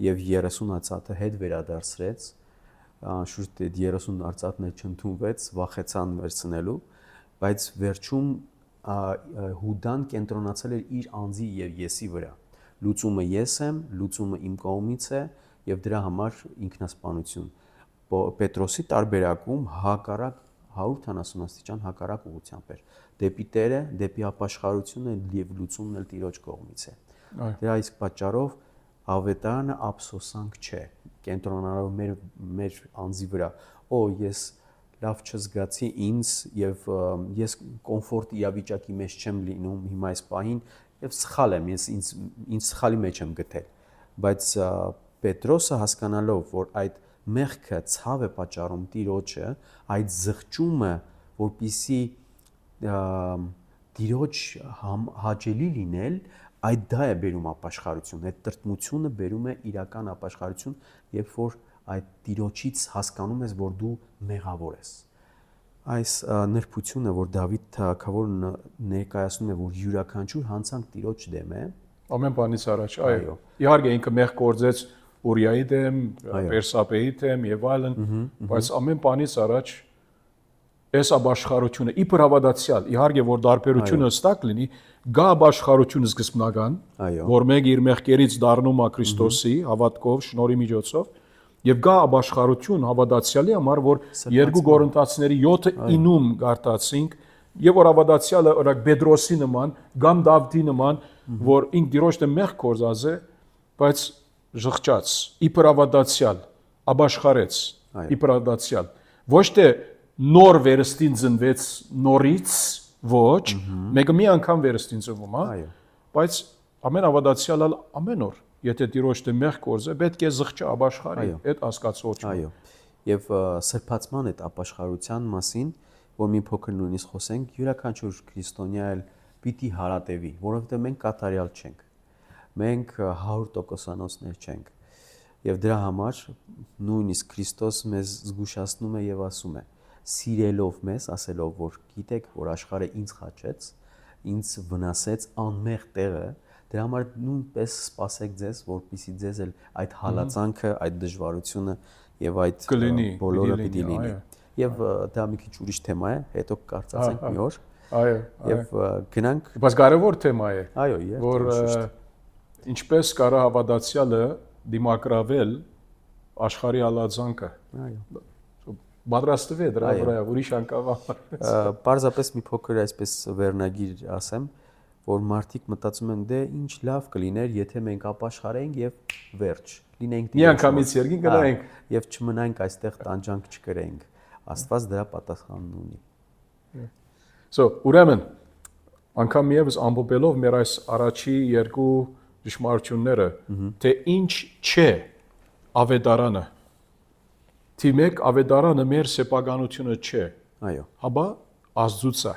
եւ 30 արծաթը հետ վերադարձրեց, շուտ 30 արծաթներ չընդունվեց, վախեցան վերցնելու, բայց վերջում Հուդան կենտրոնացել էր իր անձի եւ եսի վրա։ Լուծումը ես եմ, լուծումը իմ կողմից է եւ դրա համար ինքնասպանություն։ Պետրոսի տարբերակում հակառակ 170 աստիճան հակառակ ուղղությամբ էր։ Դեպի Տերը, դեպի ապաշխարությունը եւ լուծումն էլ Տիրոջ կողմից է։ Դրա իսկ պատճառով ավետարանը ափսոսանք չէ, կենտրոնանալով մեր անձի վրա։ Օ, ես լավ չզգացի ինձ եւ ես կոմֆորտ իրավիճակի մեջ չեմ լինում հիմա այս պահին եւ սխալ եմ, ինձ սխալի մեջ եմ գտել։ Բայց Պետրոսը հասկանալով, որ այդ մեղքը ցավ է պատճառում Տիրոջը, այդ զղջումը, որպիսի Տիրոջ հաճելի լինել, այդ դա է բերում ապաշխարություն, այդ տրտմությունը բերում է իրական ապաշխարություն, երբ որ այդ Տիրոջից հասկանում ես, որ դու մեղավոր ես։ Այս նրբությունը, որ Դավիթ թագավորը ներկայացնում է, որ յուրաքանչյուր հանցանք Տիրոջ դեմ է, ամեն բանից առաջ, այո։ Իհարկե ինքը մեղ կործեց Ուրիայի դեմ, Պերսապեի դեմ եւ այլն, բայց ամեն բանից առաջ այս ապաշխարությունը իբր հավատացյալ, իհարկե որ դարբերությունը հստակ լինի, գա ապաշխարությունը սկզբնական, որ մեկը իր մեղքերից դառնում է Քրիստոսի հավատքով, շնորհի միջոցով, եւ գա ապաշխարություն հավատացյալի համար, որ 2 Կորինթացիների 7:9-ում գարտացինք, եւ որ հավատացյալը օրինակ Պետրոսի նման, կամ Դավթի նման, որ ինք Տիրոջ դեմ մեղք կործած է, բայց ժղճաց, իբր հավատացյալ, ապաշխարեց, իբր հավատացյալ։ Ոչ թե նոր վերստին ծնվեց նորից, ոչ, մեկը մի անգամ վերստին ծնվում, հա։ Բայց ամեն հավատացյալը ամեն օր, եթե Տիրոջ դեմ մեղք կործե, պետք է զղջա ապաշխարի այդ հասկացողությունը։ Այո։ Եվ սրբացման այդ ապաշխարության մասին, որ մի փոքր նույնիսկ խոսենք, յուրաքանչյուր քրիստոնյա էլ պիտի հարատևի, որովհետև մենք կատարյալ չենք։ Մենք 100%-անոցներ չենք։ Եվ դրա համար նույնիսկ Քրիստոս մեզ զգուշացնում է եւ ասում է. սիրելով մեզ, ասելով, որ գիտեք, որ աշխարհը ինձ խաչեց, ինձ վնասեց անմեղ տեղը, դրա համար նույնպես սպասեք ձեզ, որպեսզի ձեզ էլ այդ հալածանքը, այդ դժվարությունը եւ այդ բոլորը պիտի լինի։ Եվ դա մի քիչ ուրիշ թեմա է, հետո կարծացենք մի օր։ Այո, եւ գնանք։ Բայց կարևոր թեմա է։ Այո, որ ինչպես կարա հավատացյալը դիմակրավել աշխարհի հալածանքը։ Այո։ Պատրաստվի դրա վրա, ուրիշ անկավ։ Պարզապես մի փոքր այսպես վերնագիր ասեմ, որ մարդիկ մտածում են դե ինչ լավ կլիներ, եթե մենք ապաշխարենք եւ վերջ, լինենք միանգամից երկին գնայինք եւ չմնանք այստեղ տանջանք չկրենք։ Աստված դրա պատասխանն ունի։ Ուրեմն անգամ միևս ամփոփելով մեր այս առաջի երկու ճշմարտությունները, թե ինչ չէ ավետարանը։ Թիվ 1 ավետարանը մեր սեփականությունը չէ։ Այո։ Հաբա Աստծուց է։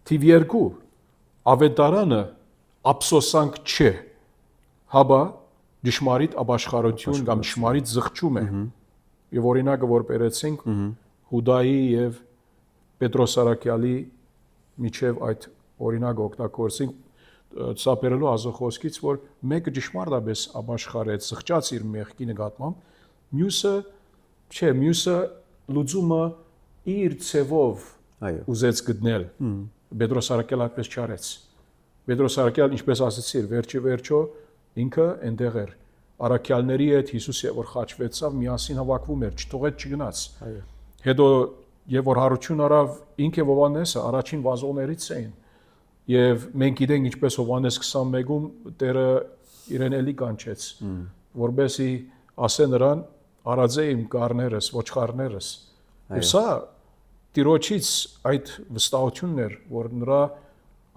Թիվ 2 ավետարանը ափսոսանք չէ։ Հաբա ճշմարիտ ապաշխարություն կամ ճշմարիտ զղջում է։ Եվ օրինակը որ բերեցինք Հուդայի եւ Պետրոս Արաքյալի միջև այդ օրինակը օգտագործենք ցապերելու ազոխոսքից, որ մեկը ճշմարտապես ապաշխարեց, զղջաց իր մեղքի նկատմամբ, մյուսը լուծումը իր ցևով ուզեց գտնել։ Պետրոս Արաքյալը այդպես չարեց։ Պետրոս Արաքյալը, ինչպես ասացի, վերջո ինքը այնտեղ էր։ Արաքյալների հետ Հիսուսը որ խաչվեցավ, միասին հավաքվում էր, չթողեց չգնաց։ Հետո եւ որ հարություն արավ ինքը Հովհաննեսը առաջին վազողներից էին։ Եվ մենք գիտենք ինչպես Հովհաննես 21-ում Տերը իրեն էլի կանչեց, որբեսի ասե նրան արածե իմ գառներս, ոչխարներս։ Եվ սա Տիրոջից այդ վստահությունն էր, որ նրա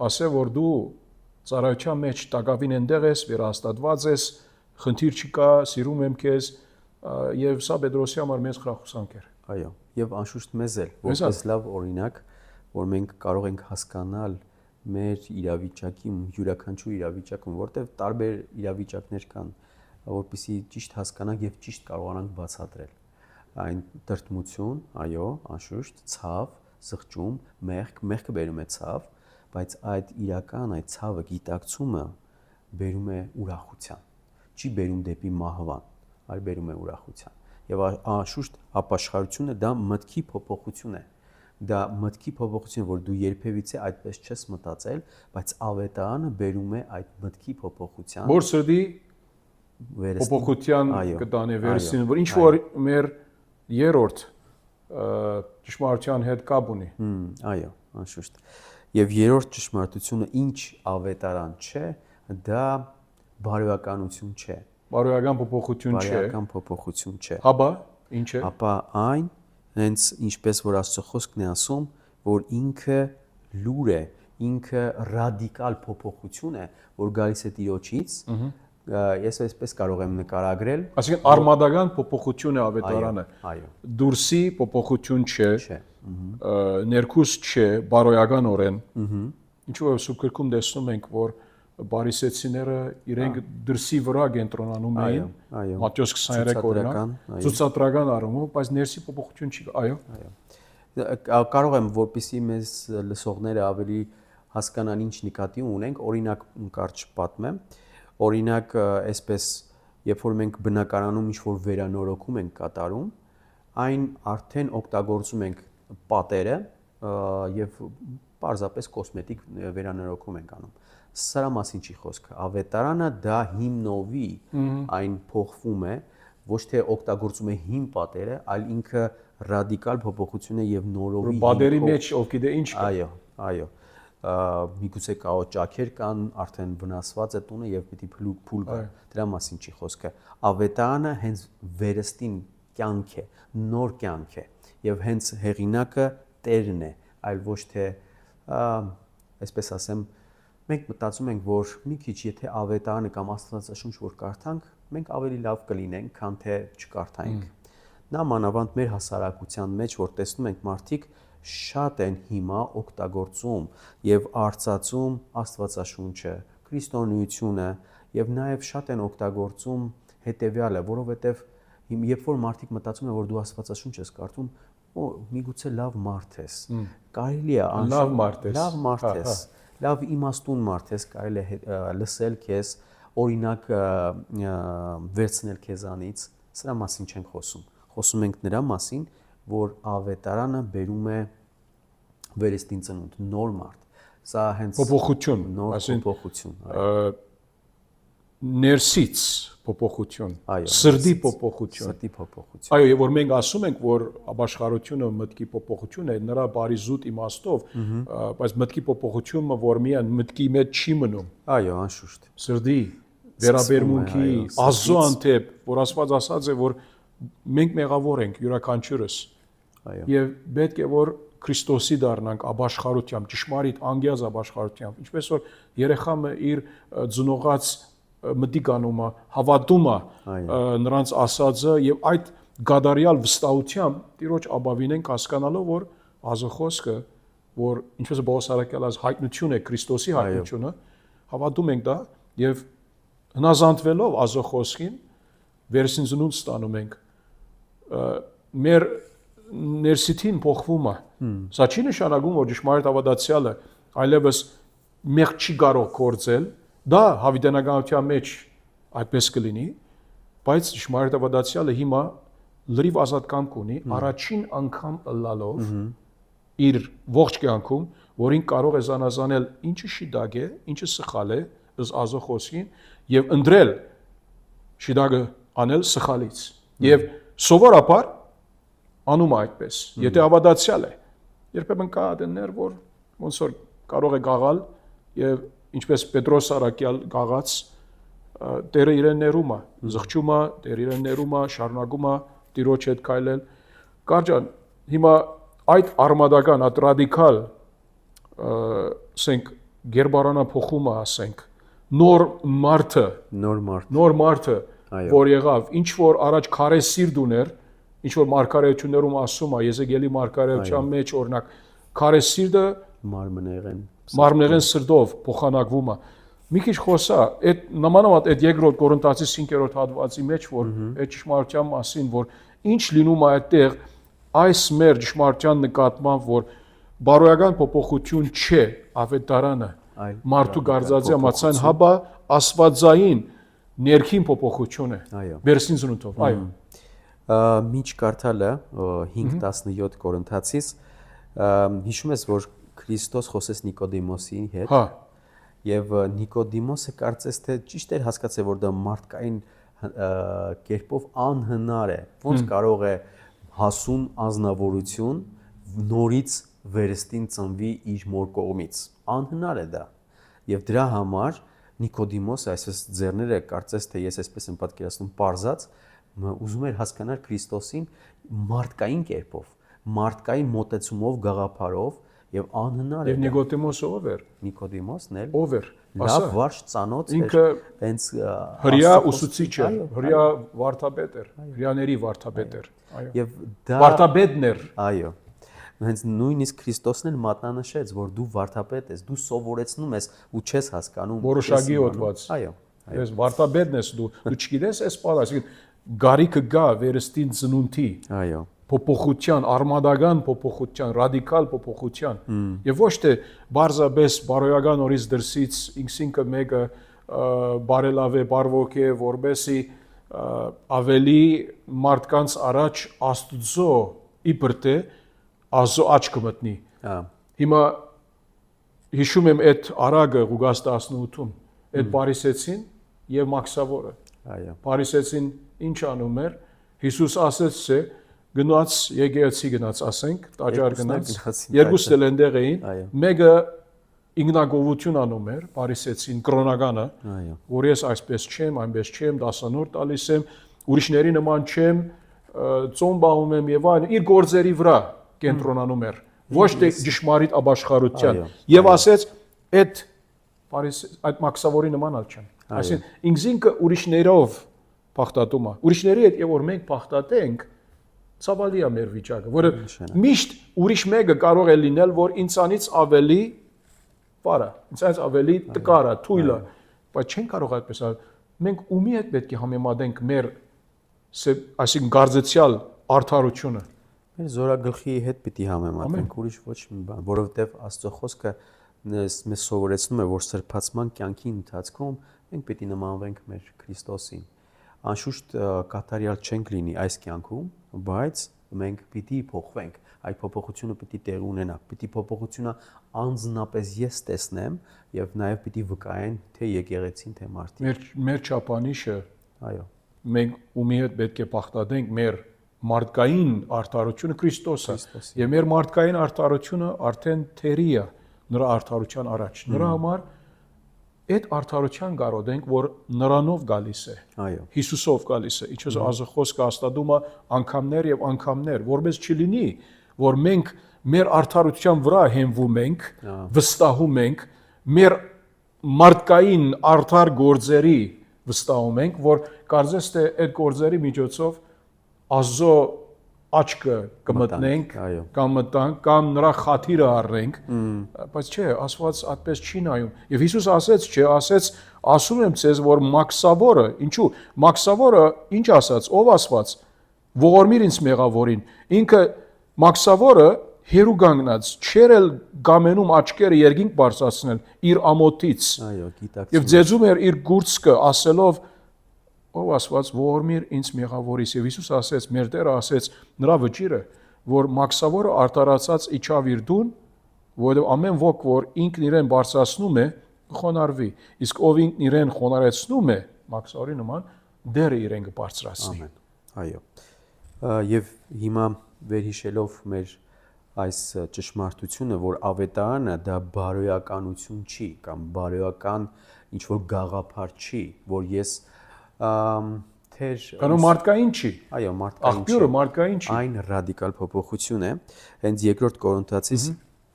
ասե որ դու ծառայության մեջ տակավին այնտեղ ես, վերահաստատված ես, խնդիր չկա, սիրում եմ քեզ, եւ սա Պետրոսի համար մեծ խրախուսանք էր։ Այո, եւ անշուշտ մեզ էլ որպես լավ օրինակ, որ մենք կարող ենք հասկանալ մեր իրավիճակի, յուրաքանչյուր իրավիճակում, որտեղ տարբեր իրավիճակներ կան, որպեսզի ճիշտ հասկանանք եւ ճիշտ կարողանանք բացատրել այն տրտմություն, այո, անշուշտ, ցավ, զղջում, մեղքը բերում է ցավ, բայց այդ իրական այդ ցավը գիտակցումը բերում է ուրախության, չի բերում դեպի մահվան, այլ բերում է ուրախության։ Եվ անշուշտ ապաշխարությունը դա մտքի փոփոխություն է։ Դա մտքի փոփոխություն, որ դու երբևիցե այդպես չես մտածել, բայց ավետարանը բերում է այդ մտքի փոփոխության։ Որ սրդի փոփոխության կտանի վերստին, որ ինչ որ մեր երրորդ ճշմարտության հետ կապ ունի։ Այո, անշուշտ։ Եվ երրորդ ճշմարտությունը ինչ ավետարան չէ, դա բարոյականություն չէ։ Բարոյական փոփոխություն չէ։ Բարոյական փոփոխություն չէ։ Հաբա ինչ է։ Ապա այն հենց ինչպես որ Աստծո խոսքն է ասում, որ ինքը լուր է, ինքը ռադիկալ փոփոխություն է, որ գալիս է Տիրոջից, ես այսպես կարող եմ նկարագրել։ Այսինքն արմադական փոփոխություն է ավետարանը։ Այո։ Դուրսի փոփոխություն չէ։ Ներքուս չէ, բարոյականորեն։ Ինչու որ Սուրբ Գրքում տեսնում ենք, որ բարիսեցիները իրենք դրսի վրա կենտրոնանում էին, Մատթեոս 23 օրինակ, ցուցադրական առումով, բայց ներսի փոփոխություն չի։ Այո։ Կարող եմ, որպեսզի մեզ լսողները ավելի հասկանան ինչ նկատի ունենք, օրինակ կարճ պատմեմ։ Օրինակ, այսպես, երբ որ մենք բնակարանում ինչ-որ վերանորոգում ենք կատարում, այն արդեն օգտագործում ենք պատերը եւ պարզապես կոսմետիկ վերանորոգում ենք անում։ Սրա մասին չի խոսքը։ Ավետարանը դա հիմնովի այն փոխվում է, ոչ թե օգտագործում է հին պատերը, այլ ինքը ռադիկալ փոփոխություն է եւ նորովի պատերի մեջ ով գիտե ինչ կա։ Այո, այո։ Միգուցե կա ճաքեր կան, արդեն վնասված է տունը եւ պիտի փուլ գա։ Դրա մասին չի խոսքը։ Ավետարանը հենց վերստին կյանք է, նոր կյանք է եւ հենց հեղինակը Տերն է, այլ ոչ թե այսպես ասեմ, մենք մտածում ենք, որ մի քիչ եթե ավետարանը կամ Աստվածաշունչ որ կարդանք, մենք ավելի լավ կլինենք, քան թե չկարդայինք։ Նա մանավանդ մեր հասարակության մեջ, որ տեսնում ենք մարդիկ շատ են հիմա օգտագործում եւ արծածում Աստվածաշունչը, քրիստոնեությունը եւ նաեւ շատ են օգտագործում հետեւյալը, որովհետեւ երբ որ մարդիկ մտածում են, որ դու Աստվածաշունչ ես կարդում, միգուցե լավ մարդ ես։ Կարելի է լավ մարդ ես։ Լավ մարդ ես։ Լավ իմաստուն մարդ ես, կարելի է լսել քեզ, օրինակ վերցնել քեզանից, սրա մասին չենք խոսում։ Խոսում ենք նրա մասին, որ ավետարանը բերում է վերստին ծնունդ, նոր մարդ։ Սա հենց փոփոխություն, նոր փոփոխություն, ներսից փոփոխություն, այո, սրտի փոփոխություն։ Սրտի փոփոխություն։ Այո, եւ որ մենք ասում ենք, որ ապաշխարությունը մտքի փոփոխություն է, նրա բարի զուտ իմաստով, բայց մտքի փոփոխությունը որ միայն մտքի մեջ չի մնում։ Այո, անշուշտ։ Սրտի վերաբերմունքի ազո անտեպ, որ Աստված ասած է, որ մենք մեղավոր ենք յուրաքանչյուրս։ Այո։ Եվ պետք է որ Քրիստոսի դառնանք ապաշխարությամբ, ճշմարիտ անգյազ ապաշխարությամբ, ինչպես որ երեխամը իր ծնողած մտիկանումը, հավատումը նրանց ասածը եւ այդ գադարյալ վստահությամբ Տիրոջ ապավին ենք հասկանալով, որ ազոխոսքը, որ ինչպես Պողոս Արաքյալը հայտնություն է Քրիստոսի հայտնությունը, հավատում ենք դա եւ հնազանդվելով ազոխոսքին վերսին ծնունդ ստանում ենք մեր ներսիտին փոխվում է։ Սա չի նշանակում, որ ճշմարիտ հավատացյալը այլևս մեղ չի կարող կործել, դա հավիտենականության մեջ այդպես կլինի, բայց ճշմարիտ հավատացյալը հիմա լրիվ ազատ կամք ունի, առաջին անգամ ըլլալով իր ողջ կյանքում, որին կարող է զանազանել ինչը շիդագ է, ինչը սխալ է, ըստ ազոխոսին եւ ընտրել շիդագը անել սխալից։ Եվ սովորաբար անում այդպես, եթե հավատացյալ է։ Երբեմն կա դներ, որ ոնց որ կարող է գաղալ եւ ինչպես Պետրոս Արաքյալ գաղաց, Տերը իրեն ներում է, զղջում է, Տերը իրեն ներում է, շարունակում է Տիրոջ հետ քայլել։ Կարճան, հիմա այդ արմադական, այդ ռադիկալ, ասենք գերբարանափոխումը, ասենք նոր մարդը, որ եղավ, ինչ որ առաջ քարե սիրտ ուներ, ինչ որ մարգարեություններում ասում է, Եզեկիելի մարգարեության մեջ օրինակ քարե սիրտը մարմնեղեն սրտով փոխանակվում է։ Մի քիչ խոսա, այդ նմանավատ այդ երկրորդ Կորինթացի 5-րդ հատվածի մեջ, որ այդ ճշմարտության մասին, որ ինչ լինում է այդտեղ, այս մեր ճշմարտության նկատմամբ, որ բարոյական փոփոխություն չէ ավետարանը, մարդու գարձածի համացան հաբա աստվածային ներքին փոփոխություն է։ Վերսին ծնունդով, այո։ Միջ կարդալը 5:17 Կորինթացիս հիշում ես, որ Քրիստոս խոսեց Նիկոդիմոսի հետ։ Հա։ Եվ Նիկոդիմոսը կարծես թե ճիշտ էր հասկացել, որ դա մարդկային կերպով անհնար է։ Ոնց կարող է հասուն անznավորություն նորից վերստին ծնվի իր մոր կողմից։ Անհնար է դա։ Եվ դրա համար Նիկոդիմոսը այսպես ձեռները կարծես թե ես այսպես եմ պատկերացնում պարզած ուզում էր հասկանալ Քրիստոսին մարդկային կերպով, մարդկային մոտեցումով, գաղափարով եւ անհնար է։ Եվ Նիկոդիմոսը ով էր։ Նիկոդիմոսն էլ ով էր։ լավ վարժ ծանոց էր, ինքը հենց հրյա ուսուցիչ էր, հրյա վարդապետ էր, հրյաների վարդապետ էր։ Այո։ Եվ դա վարդապետն էր։ Այո։ Հենց նույնիսկ Քրիստոսն էլ մատնանշեց, որ դու վարդապետ ես, դու սովորեցնում ես ու չես հասկանում որոշակի հոդված։ Այո։ Ես վարդապետն ես դու չգիտես այս բանը, այսինքն գարիկը գա վերստին ծնունդի։ Այո։ Փոփոխության, արմադական փոփոխության, ռադիկալ փոփոխության։ Եվ ոչ թե բարձրապես բարոյական օրից դրսից ինքսինքը մեկը բարելավե, բարվոքե, որբեսի ավելի մարդկանց առաջ Աստծո իբր թե ազո աչքը մտնի։ Հիմա հիշում եմ այդ արագը Ղուկաս 18-ում, այդ Փարիսեցին եւ Մաքսավորը։ Այո։ Փարիսեցին ինչ անում էր։ Հիսուս ասեց, թե գնաց եկեղեցի գնաց, ասենք, տաճար գնաց, երկուսն էլ այնտեղ էին, մեկը ինքնագովություն անում էր, Փարիսեցին կրոնականը, որ ես այսպես չեմ, այնպես չեմ, դասանոր տալիս եմ, ուրիշների նման չեմ, ծոմ բաղում եմ եւ այլն, իր գործերի վրա կենտրոնանում էր, ոչ թե ճշմարիտ ապաշխարության։ Եվ ասեց, այդ Մաքսավորի նմանալ չեմ։ Այսինքն ինքնինքը ուրիշներով փախտատում է։ Ուրիշների հետ եւ որ մենք փախտատենք, Ցավալի է մեր վիճակը, որը միշտ ուրիշ մեկը կարող է լինել, որ ինձանից ավելի բարա, ինձանից ավելի տկար է, թույլ է, բայց չեն կարող այդպես անել։ Մենք ումի հետ պետք է համեմատենք մեր այսինքն գարձեցյալ արդարությունը։ Մեր զորագլխի հետ պիտի համեմատենք, ուրիշ ոչ մի բան, որովհետև Աստծո խոսքը մեզ սովորեցնում է, որ սրբացման կյանքի ընթացքում մենք պիտի նմանվենք մեր Քրիստոսին։ Անշուշտ կատարյալ չենք լինի այս կյանքում, բայց մենք պիտի փոխվենք, այդ փոփոխությունը պիտի տեղ ունենա, պիտի փոփոխությունը անձնապես ես տեսնեմ եւ նաեւ պիտի վկայեն թե եկեղեցին, թե մարդիկ։ Մեր չափանիշը, այո, մենք ումի հետ պետք է պարտադենք մեր մարդկային արդարությունը Քրիստոսը, եւ մեր մարդկային արդարությունը արդեն թերի է նրա արդարության առաջ։ Նրա համար այդ արդարության կարողենք, որ նրանով գալիս է։ Այո։ Հիսուսով գալիս է։ Ինչպես Աստծո հաստատում է անգամներ եւ անգամներ, որպես չլինի, որ մենք մեր արդարության վրա հենվում ենք, վստահում ենք, մեր մարդկային արդար գործերի վստահում ենք, որ կարծես թե այդ գործերի միջոցով Աստծո աչքը կմտնենք, կամ մտանք, կամ նրա խաթիրը առնենք, բայց չէ, Աստված այդպես չի նայում։ Եվ Հիսուս ասեց, չէ, ասեց, ասում եմ ցեզ, որ մաքսավորը, ինչու, մաքսավորը ինչ ասաց, ով ասված, ողորմիր ինձ մեղավորին, ինքը մաքսավորը հերու կանգնած, չէր էլ գամենում աչքերը երկինք բարձրացնել իր ամոթից։ Այո, գիտակցում։ Եվ ձեզում էր իր գուրծքը ասելով, ով ասված ողորմիր ինձ մեղավորից, եւ Հիսուս ասեց, մեր Տերը ասեց նրա վճիրը, որ մաքսավորը արտարացած իջավ իր դուն, որովհետեւ ամեն ոք, որ ինքն իրեն բարձրացնում է, կխոնարհվի, իսկ ով ինքն իրեն խոնարհեցնում է, մաքսավորի նման, Տերը իրեն կբարձրացնի։ Ամեն։ Այո։ Եվ հիմա վերհիշելով մեր այս ճշմարտությունը, որ ավետարանը դա բարոյականություն չի կամ բարոյական ինչ որ գաղափար չի, որ ես թեր Կանոն մարդկային չի։ Այո, մարդկային չի։ Աղբյուրը մարդկային չի։ Այն ռադիկալ փոփոխություն է, հենց երկրորդ Կորինթացիս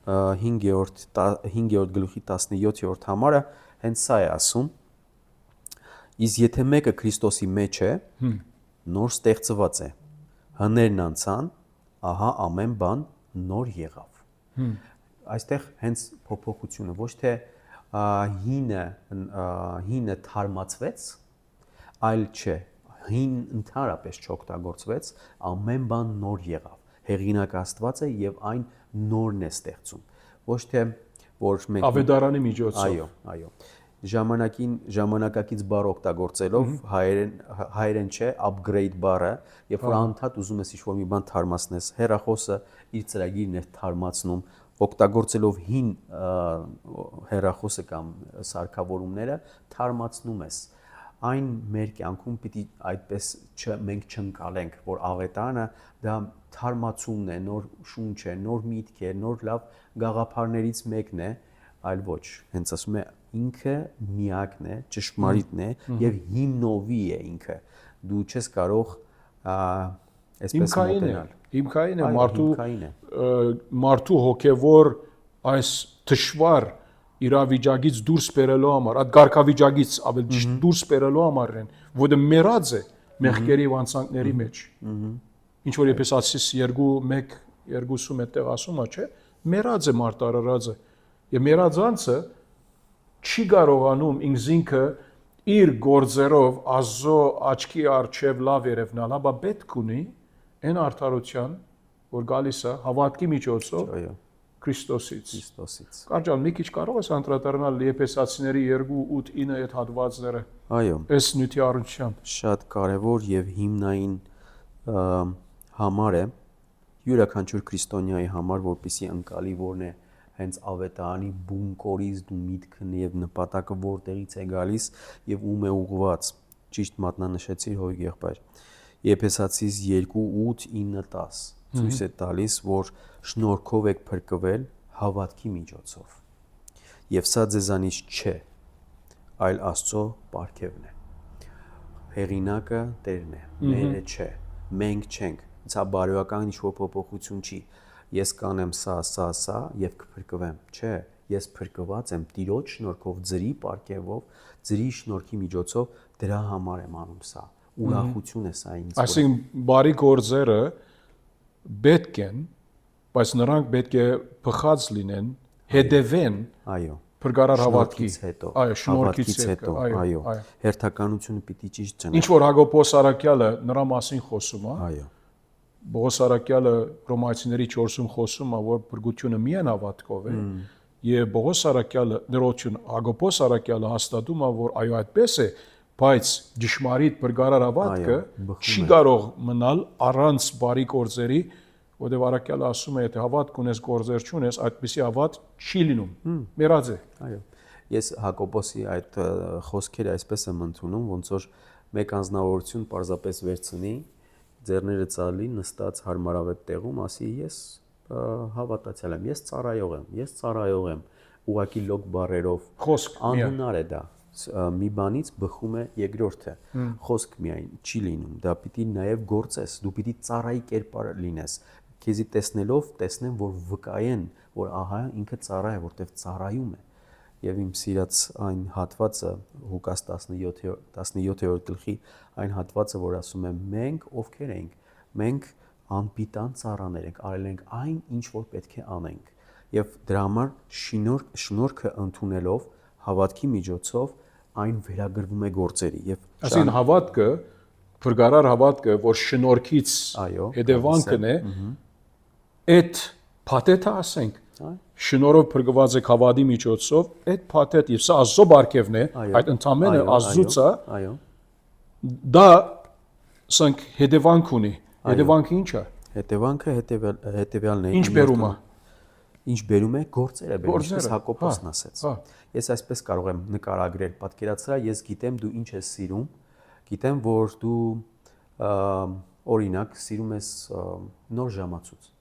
5-րդ գլուխի 17-րդ համարը հենց սա է ասում. Իսկ եթե մեկը Քրիստոսի մեջ է, նոր ստեղծված է։ Հներն անցան, ահա ամեն բան նոր եղավ։ Այստեղ հենց փոփոխությունը ոչ թե հինը թարմացվեց, այլ չէ, հին ընդհանրապես չօգտագործվեց, ամեն բան նոր եղավ։ Հեղինակ Աստված է եւ այն նորն է ստեղծում։ Ոչ թե որ մենք Ավետարանի միջոցով։ Այո, այո։ Ժամանակակից բառ օգտագործելով հայերեն չէ, upgrade բառը, երբ որ անդադ ուզում ես ինչ-որ մի բան թարմացնես, հեռախոսը իր ծրագիրն է թարմացնում, օգտագործելով հին հեռախոսը կամ սարքավորումները թարմացնում ես։ Այն մեր կյանքում պիտի այդպես մենք չընկալենք, որ ավետարանը դա թարմացումն է, նոր շունչ է, նոր միտք է, նոր լավ գաղափարներից մեկն է, այլ ոչ, հենց ասում է ինքը միակն է, ճշմարիտն է եւ հիմնովի է ինքը։ Դու չես կարող այսպես մոտենալ։ Հիմքային է մարդու հոգևոր այս թշվառ իրավիճակից դուրս բերելու համար, այդ գարկավիճակից ավելի ճիշտ դուրս բերելու համար են, որը մեռած է մեղքերի ու անցանքների մեջ։ Ինչ որ Եփեսացիս 2:1-2-ում այդտեղ ասում է, չէ՞, մեռած է մարտարարածը։ Եվ մեռածանցը չի կարողանում ինքը իր գործերով Աստծո աչքի առջև լավ երևնալ, ապա պետք ունի այն արդարության, որ գալիս է հավատքի միջոցով Քրիստոսից։ Կարճան մի քիչ կարող ես անդրադառնալ Եփեսացիների 2:8-9 այդ հատվածները։ Այո։ Այս նյութի առնչությամբ շատ կարևոր եւ հիմնային համար է յուրաքանչյուր քրիստոնյայի համար, որպեսզի ընկալի որն է հենց ավետարանի բուն կորիզ դու միտքն եւ նպատակը որտեղից է գալիս եւ ում է ուղղված։ Ճիշտ մատնանշեցի հոյ եղբայր։ Եփեսացիս 2:8-9-10 ցույց է տալիս, որ շնորհքով եք փրկվել հավատքի միջոցով։ Եվ սա ձեզանից չէ, այլ Աստծո պարգևն է։ Հեղինակը Տերն է, մերը չէ, մենք չենք։ Սա բարոյական ինչ-որ փոփոխություն չի։ Ես կանեմ սա եւ կփրկվեմ։ Չէ, ես փրկված եմ Տիրոջ շնորհքով, ձրի պարգևով, ձրի շնորհքի միջոցով, դրա համար եմ անում սա։ Ուրախություն է սա ինձ։ Այսինքն բարի գործերը պետք են, բայց նրանք պետք է փխած լինեն, հետևեն Այո։ փրկարար հավատքի Շնորհքից հետո, այո, շնորհքից հետո, այո, հերթականությունը պիտի ճիշտ Ինչ ճնշի։ որ Հակոբոս Արաքյալը նրա մասին խոսում է, Այո, Բողոս Արաքյալը Ռոմայացիների 4-ում խոսում է, որ փրկությունը միայն հավատքով է, եւ Բողոս Արաքյալը ներողություն Հակոբոս Արաքյալը հաստատում է, որ այո այդպես է, բայց ճշմարիտ փրկարար հավատքը չի կարող մնալ առանց բարի գործերի, որտեղ Արաքյալը ասում է, եթե հավատք ունես, գործեր չունես, այդպիսի հավատ չի լինում։ Մեռած է։ այո։ Ես Հակոբոսի այդ խոսքերը այսպես եմ ընդունում, ոնց որ մեկ անձնավորություն պարզապես վերցնի, ձեռները ծալի, նստած հարմարավետ տեղում, ասի ես հավատացյալ եմ, ես ծառայող եմ, ուղակի լոկ բառերով Խոսք միայն։ անհնար է դա։ Մի բանից բխում է երկրորդը։ Խոսք միայն չի լինում, դա պիտի նաև գործես, դու պիտի ծառայի կերպար լինես։ Քեզի տեսնելով տեսնեն, որ վկայեն, որ ահա ինքը ծառա է, որտեվ ծառայում է։ Եվ իմ սիրած այն հատվածը Ղուկաս 17-րդ գլխի այն հատվածը, որ ասում է մենք ովքեր ենք, մենք անպիտան ծառաներ ենք, արել ենք այն, ինչ որ պետք է անենք։ Եվ դրա համար շնորհքը ընդունելով հավատքի միջոցով այն վերագրվում է գործերի եւ Այսինքն հավատքը, փրկարար հավատքը, որ շնորհքից հետևանքն է, այդ փաթեթը ասենք, շնորհով փրկված եք հավատի միջոցով, այդ փաթեթ եւ սա Աստծո բարգևն է, այդ ընդամենը Աստծուց է, այո, դա ասենք հետևանք ունի։ Հետևանքը ի՞նչ է։ հետևանքը հետևյալն է։ Ինչ բերում է։ Ինչ բերում է գործերը բերում, ինչպես Գործերը, Հակոբոսն ասեց։ Ես այսպես կարող եմ նկարագրել, պատկերացրա, ես գիտեմ դու ինչ ես սիրում, գիտեմ որ դու օրինակ սիրում ես նոր ժամացույց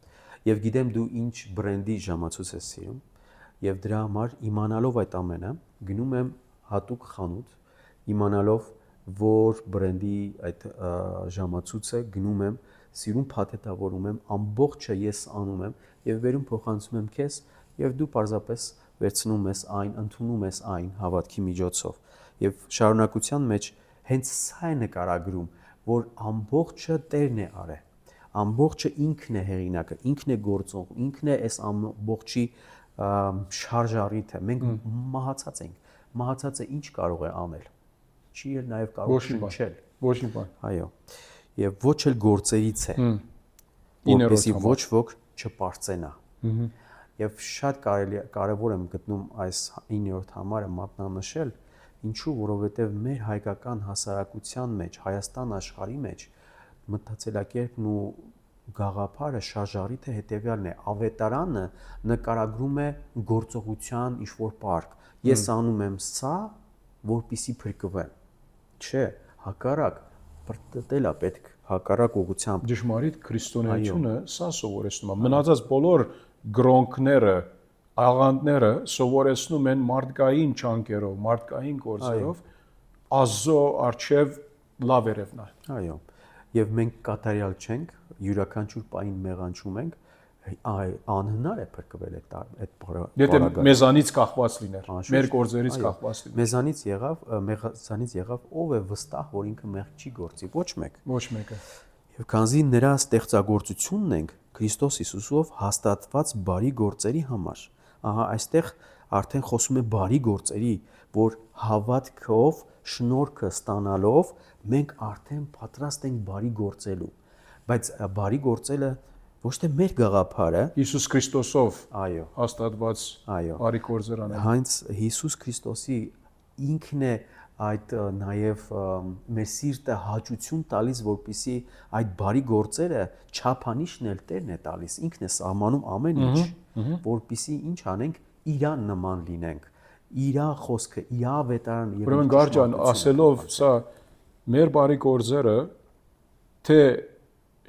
եւ գիտեմ դու ինչ բրենդի ժամացույց ես սիրում եւ դրա համար իմանալով այդ ամենը գնում եմ հատուկ խանութ իմանալով որ բրենդի այդ ժամացույցը գնում եմ սիրուն փաթեթավորում եմ ամբողջը ես անում եմ եւ վերում փոխանցում եմ քեզ եւ դու պարզապես վերցնում ես այն ընդունում ես այն հավատքի միջոցով եւ շարունակության մեջ հենց սա է նկարագրում որ ամբողջը Տերն է արել ամբողջը ինքն է հեղինակը, ինքն է գործող, ինքն է այս ամբողջի շարժառիթը։ Մենք մահացած ենք։ Մահացածը ինչ կարող է անել։ Չի էլ նաև կարող շնչել։ Ոչ մի բան։ Այո։ Եվ ոչ էլ գործերից է։ Որպեսզի ոչ ոք չպարծենա։ Եվ շատ կարևոր եմ գտնում այս 9-րդ համարը մատնանշել, ինչու, որովհետև մեր հայկական հասարակության մեջ, Հայաստան աշխարհի մեջ մտածելակերպն ու գաղափարը շարժառիթը հետևյալն է ավետարանը նկարագրում է գործողության ինչ-որ պարկ ես անում եմ սա որպիսի փրկվեմ չէ հակառակ պրտտել է պետք հակառակ ուղղությամբ Ճշմարիտ քրիստոնեությունը սա սովորեցնում է մնացած բոլոր գրոնքները աղանդները սովորեցնում են մարդկային չանկերով մարդկային գործերով Աստծո արչև լավ երևնալ այո Եվ մենք կատարյալ չենք, յուրաքանչյուր պահին մեղանչում ենք, անհնար է փրկվել այդ պարագայում։ Եթե մեզանից կախված լիներ, մեր գործերից կախված լիներ։ Մեզանից եղավ ով է վստահ, որ ինքը մեղք չի գործի, ոչ մեկ։ Ոչ մեկը։ Եվ քանզի նրա ստեղծագործությունն ենք Քրիստոս Հիսուսով հաստատված բարի գործերի համար։ Ահա այստեղ արդեն խոսում է բարի գործերի, որ հավատքով, շնորհքը ստանալով մենք արդեն պատրաստ ենք բարի գործելու, բայց բարի գործելը ոչ թե մեր գաղափարը Հիսուս Քրիստոսով այո հաստատված բարի գործեր անել հենց Հիսուս Քրիստոսի ինքն է այդ նաև մեր սիրտը հաճություն տալիս որպեսզի այդ բարի գործերը չափանիշն էլ Տերն է տալիս ինքն է սահմանում ամեն ինչ որպեսզի ինչ անենք իրան նման լինենք իրա խոսքը իրա ավետարանը եւ Ուրեմն Գարջան ասելով սա մեր բարի գործերը թե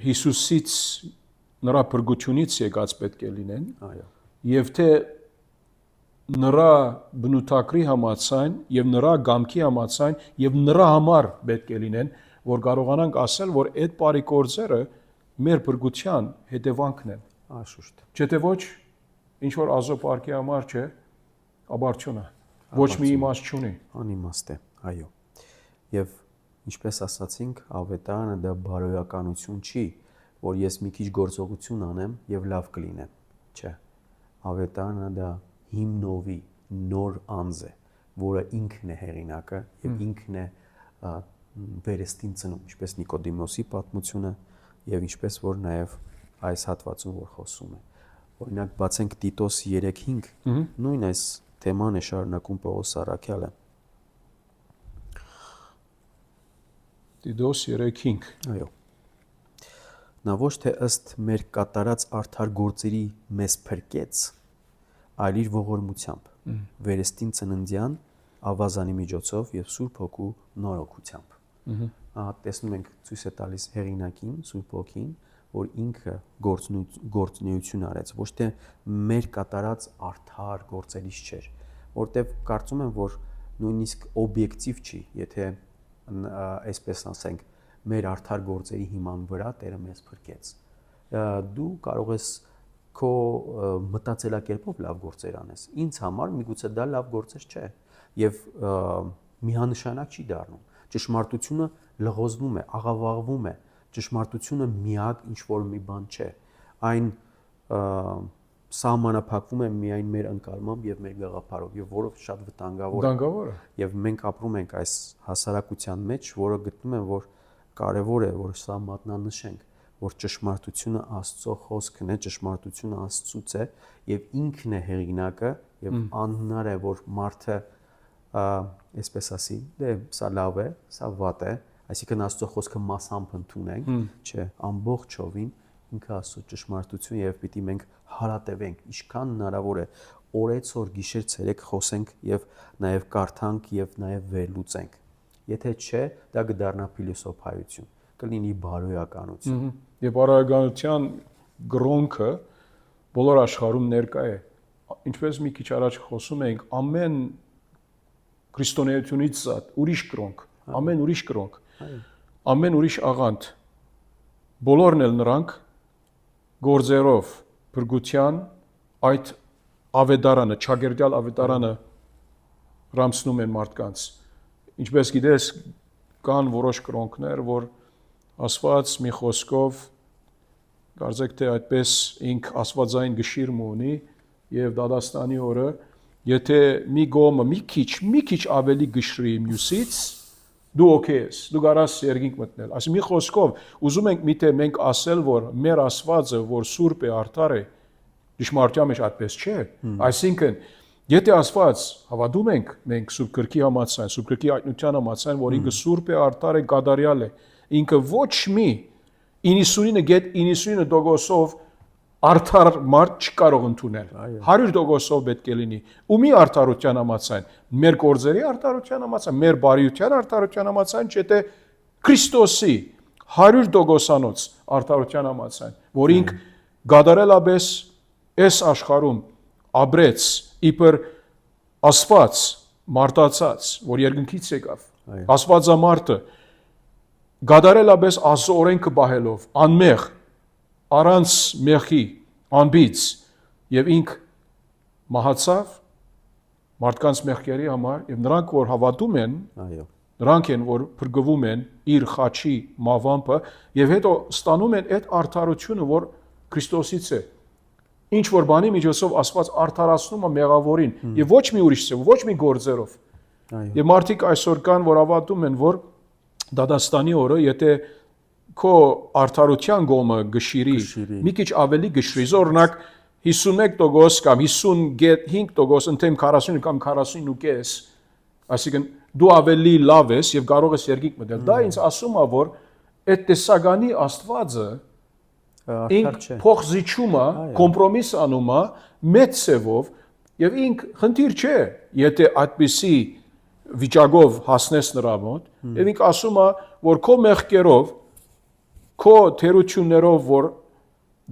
Հիսուսից նրա փրկությունից եկած պետք է լինեն այո եւ թե նրա բնութագրի համաձայն եւ նրա գամքի համաձայն եւ նրա համար պետք է լինեն որ կարողանանք ասել որ այդ բարի գործերը մեր փրկության հետևանքն են աշուշտ չէ թե ոչ ինչ որ Աստծո բարքի համար չէ աբարչյունը ոչ մի իմաստ չունի անիմաստ է այո եւ ինչպես ասացինք ավետարանը դա բարոյականություն չի որ ես մի քիչ գործողություն անեմ եւ լավ կլինեմ։ Չէ։ Ավետարանը դա հիմնովի նոր անձ է, որը ինքն է հեղինակը եւ ինքն է վերստին ծնում, ինչպես Նիկոդիմոսի պատմությունը եւ ինչպես որ նաեւ այս հատվածում որ խոսում է։ Օրինակ բացենք Տիտոս 3:5, նույն այս թեման է շարունակում Պողոս Առաքյալը։ Տիտոս 3:5։ Այո։ Նա ոչ թե ըստ մեր կատարած արդար գործերի մեզ փրկեց, այլ իր ողորմությամբ, վերստին ծննդյան ավազանի միջոցով եւ Սուրբ Հոգու նորոգությամբ։ Տեսնում ենք ցույց է տալիս հեղինակին, Սուրբ Հոգին, որ ինքը գործունեություն արեց, ոչ թե մեր կատարած արդար գործերից չէր, որտեվ կարծում եմ, որ նույնիսկ օբյեկտիվ չի, եթե այսպես ասենք, մեր արդար գործերի հիման վրա Տերը մեզ փրկեց։ Դու կարող ես քո մտածելակերպով լավ գործեր անես։ Ինձ համար միգուցե դա լավ գործեր չէ եւ միանշանակ չի դառնում։ Ճշմարտությունը լղոզվում է, աղավաղվում է։ Ճշմարտությունը միակ ինչ որ մի բան չէ։ Այն սահմանափակվում է միայն մեր ընկալմամբ եւ մեր գաղափարով, եւ որը շատ վտանգավոր է։ Եվ մենք ապրում ենք այս հասարակության մեջ, որը գտնում եմ, որ կարևոր է, որ սա մատնանշենք, որ ճշմարտությունը Աստծո խոսքն է, ճշմարտությունը Աստծուց է եւ ինքն է հեղինակը եւ անհնար է, որ մարդը այսպես ասի, դե սա լավ է, սա վատ է, այսինքն Աստծո խոսքը մասամբ ընդունենք, չէ, ամբողջովին ինքը Աստծո ճշմարտություն եւ պիտի մենք հարատևենք, ինչքան հնարավոր է, օրեցօր գիշեր ցերեկ խոսենք եւ նաեւ կարդանք եւ նաեւ վերլուծենք։ Եթե չէ, դա կդառնա փիլիսոփայություն, կլինի բարոյականություն։ Եվ բարոյականության գրոնքը բոլոր աշխարհում ներկա է։ Ինչպես մի քիչ առաջ խոսում էինք, ամեն քրիստոնեությունից զատ ուրիշ գրոնք, ամեն ուրիշ գրոնք, ամեն ուրիշ աղանդ, բոլորն էլ նրանք գործերով փրկության այդ ավետարանը, ճագերդյալ ավետարանը ռամսնում են մարդկանց։ Ինչպես գիտես, կան որոշ կրոնքներ, որ Աստված մի խոսքով կարծեք թե այդպես ինք աստվածային գշիրմ ունի եւ դադաստանի օրը, եթե մի գոմը մի քիչ ավելի գշրի մյուսից, դու օքեյ ես, դու կարաս երկինք մտնել։ Այսինքն մի խոսքով ուզում ենք միթե մենք ասել, որ մեր Աստվածը, որ սուրբ է, արդար է, ճշմարտության մեջ այդպես չէ։ Այսինքն եթե Աստված հավատում ենք մենք Սուրբ Գրքի համաձայն, Սուրբ Գրքի այտնության համաձայն, որ ինքը սուրբ է, արդար է, գադարյալ է, ինքը ոչ մի 99.99%-ով արդար մարդ չկարող ընդունել։ 100%-ով պետք է լինի։ Ումի արդարության համաձայն, մեր գործերի արդարության համաձայն, մեր բարիության արդարության համաձայն, չէ՞ թե Քրիստոսի 100%-անոց արդարության համաձայն, որ ինք գադարելաբես այս աշխարհում ապրեց իբր Աստված մարտացած, որ երկնքից եկավ, Աստվածամարտը գադարելաբես Աստծո օրենքը բահելով, անմեղ, առանց մեղքի, անբիծ, եւ ինք մահացավ մարդկանց մեղքերի համար, եւ նրանք որ հավատում են, նրանք են որ փրկվում են իր խաչի մավամպը եւ հետո ստանում են այդ արդարությունը, որ Քրիստոսից է։ Ինչ որ բանի միջոցով Աստված արդարացնում է մեղավորին եւ ոչ մի ուրիշ ծով, ոչ մի գործերով։ Եվ մարդիկ այսօր կան, որ հավատում են, որ դադաստանի օրը, եթե քո արդարության գոմը գշիրի, մի քիչ ավելի գշրի, օրինակ 51% կամ 55% ընդեմ 40 կամ 40.5, այսինքն դու ավելի լավ ես եւ կարող ես երկինք մտնել։ Դա ինձ ասում է, որ այդ տեսականի Աստվածը ինք փոխզիջում է, կոմպրոմիս անում է մեծ ծևով եւ ինք խնդիր չէ, եթե այդպիսի վիճակով հասնես նրա մոտ, եւ ինք ասում է, որ քո մեղքերով, քո թերություններով, որ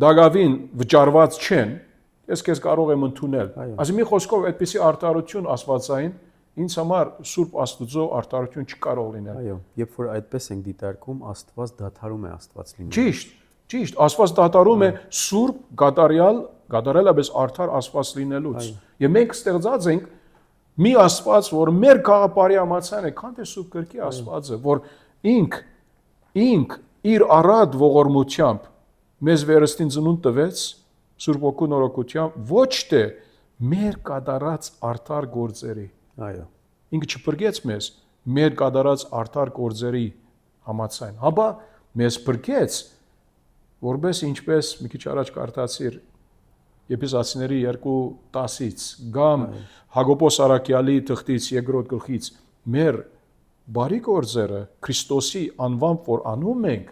դակավին վճարված չեն, ես քեզ կարող եմ ընդունել։ Այսինքն մի խոսքով այդպիսի արդարություն աստվածային ինձ համար Սուրբ Աստծո արդարություն չկարող լինել։ Այո, երբ որ այդպես ենք դիտարկում, Աստված դադարում է Աստված լինել։ Ճիշտ, Աստված դադարում է Սուրբ գադարելաբես արդար Աստված լինելուց։ Եվ մենք ստեղծած ենք մի Աստված, որ մեր գաղափարի համաձայն է, քան թե Սուրբ Գրքի Աստվածը, որ ինք իր առատ ողորմությամբ մեզ վերստին ծնունդ տվեց Սուրբ Օգու նորոգությամբ ոչ թե մեր կատարած արդար գործերի։ Այո։ Ինքը չփրկեց մեզ մեր կատարած արդար գործերի համաձայն, հապա մեզ փրկեց որպես ինչպես մի քիչ առաջ կարդացիր Եփեսացիների 2:10-ից կամ Հակոբոս Արաքյալի թղթից 2-րդ գլխից մեր բարի գործերը Քրիստոսի անվամբ որ անում ենք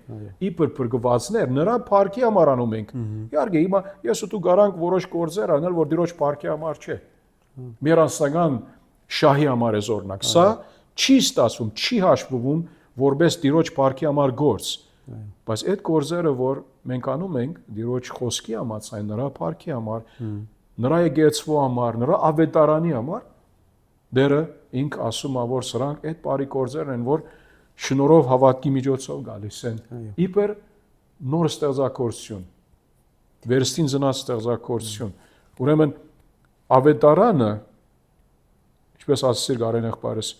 իբր փրկվածներ նրա փառքի համար անում ենք։ Իհարկե հիմա ես ու դու գարանք որոշ գործեր անել որ Տիրոջ փառքի համար չէ։ Մեր անձնական շահի համար է օրինակ։ Սա չի ստացվում, չի հաշվվում որպես Տիրոջ փառքի համար գործ։ Բայց այդ գործերը որ մենք անում ենք Տիրոջ խոսքի համաձայն նրա փառքի համար, նրա եկեղեցու համար, նրա ավետարանի համար, Բերը ինք ասում է որ սրանք այդ բարի գործերն են որ շնորհով հավատքի միջոցով գալիս են իբր նոր ստեղծագործություն, վերստին ծնած ստեղծագործություն։ Ուրեմն ավետարանը, ինչպես ասացիր Գարեն եղբայրս,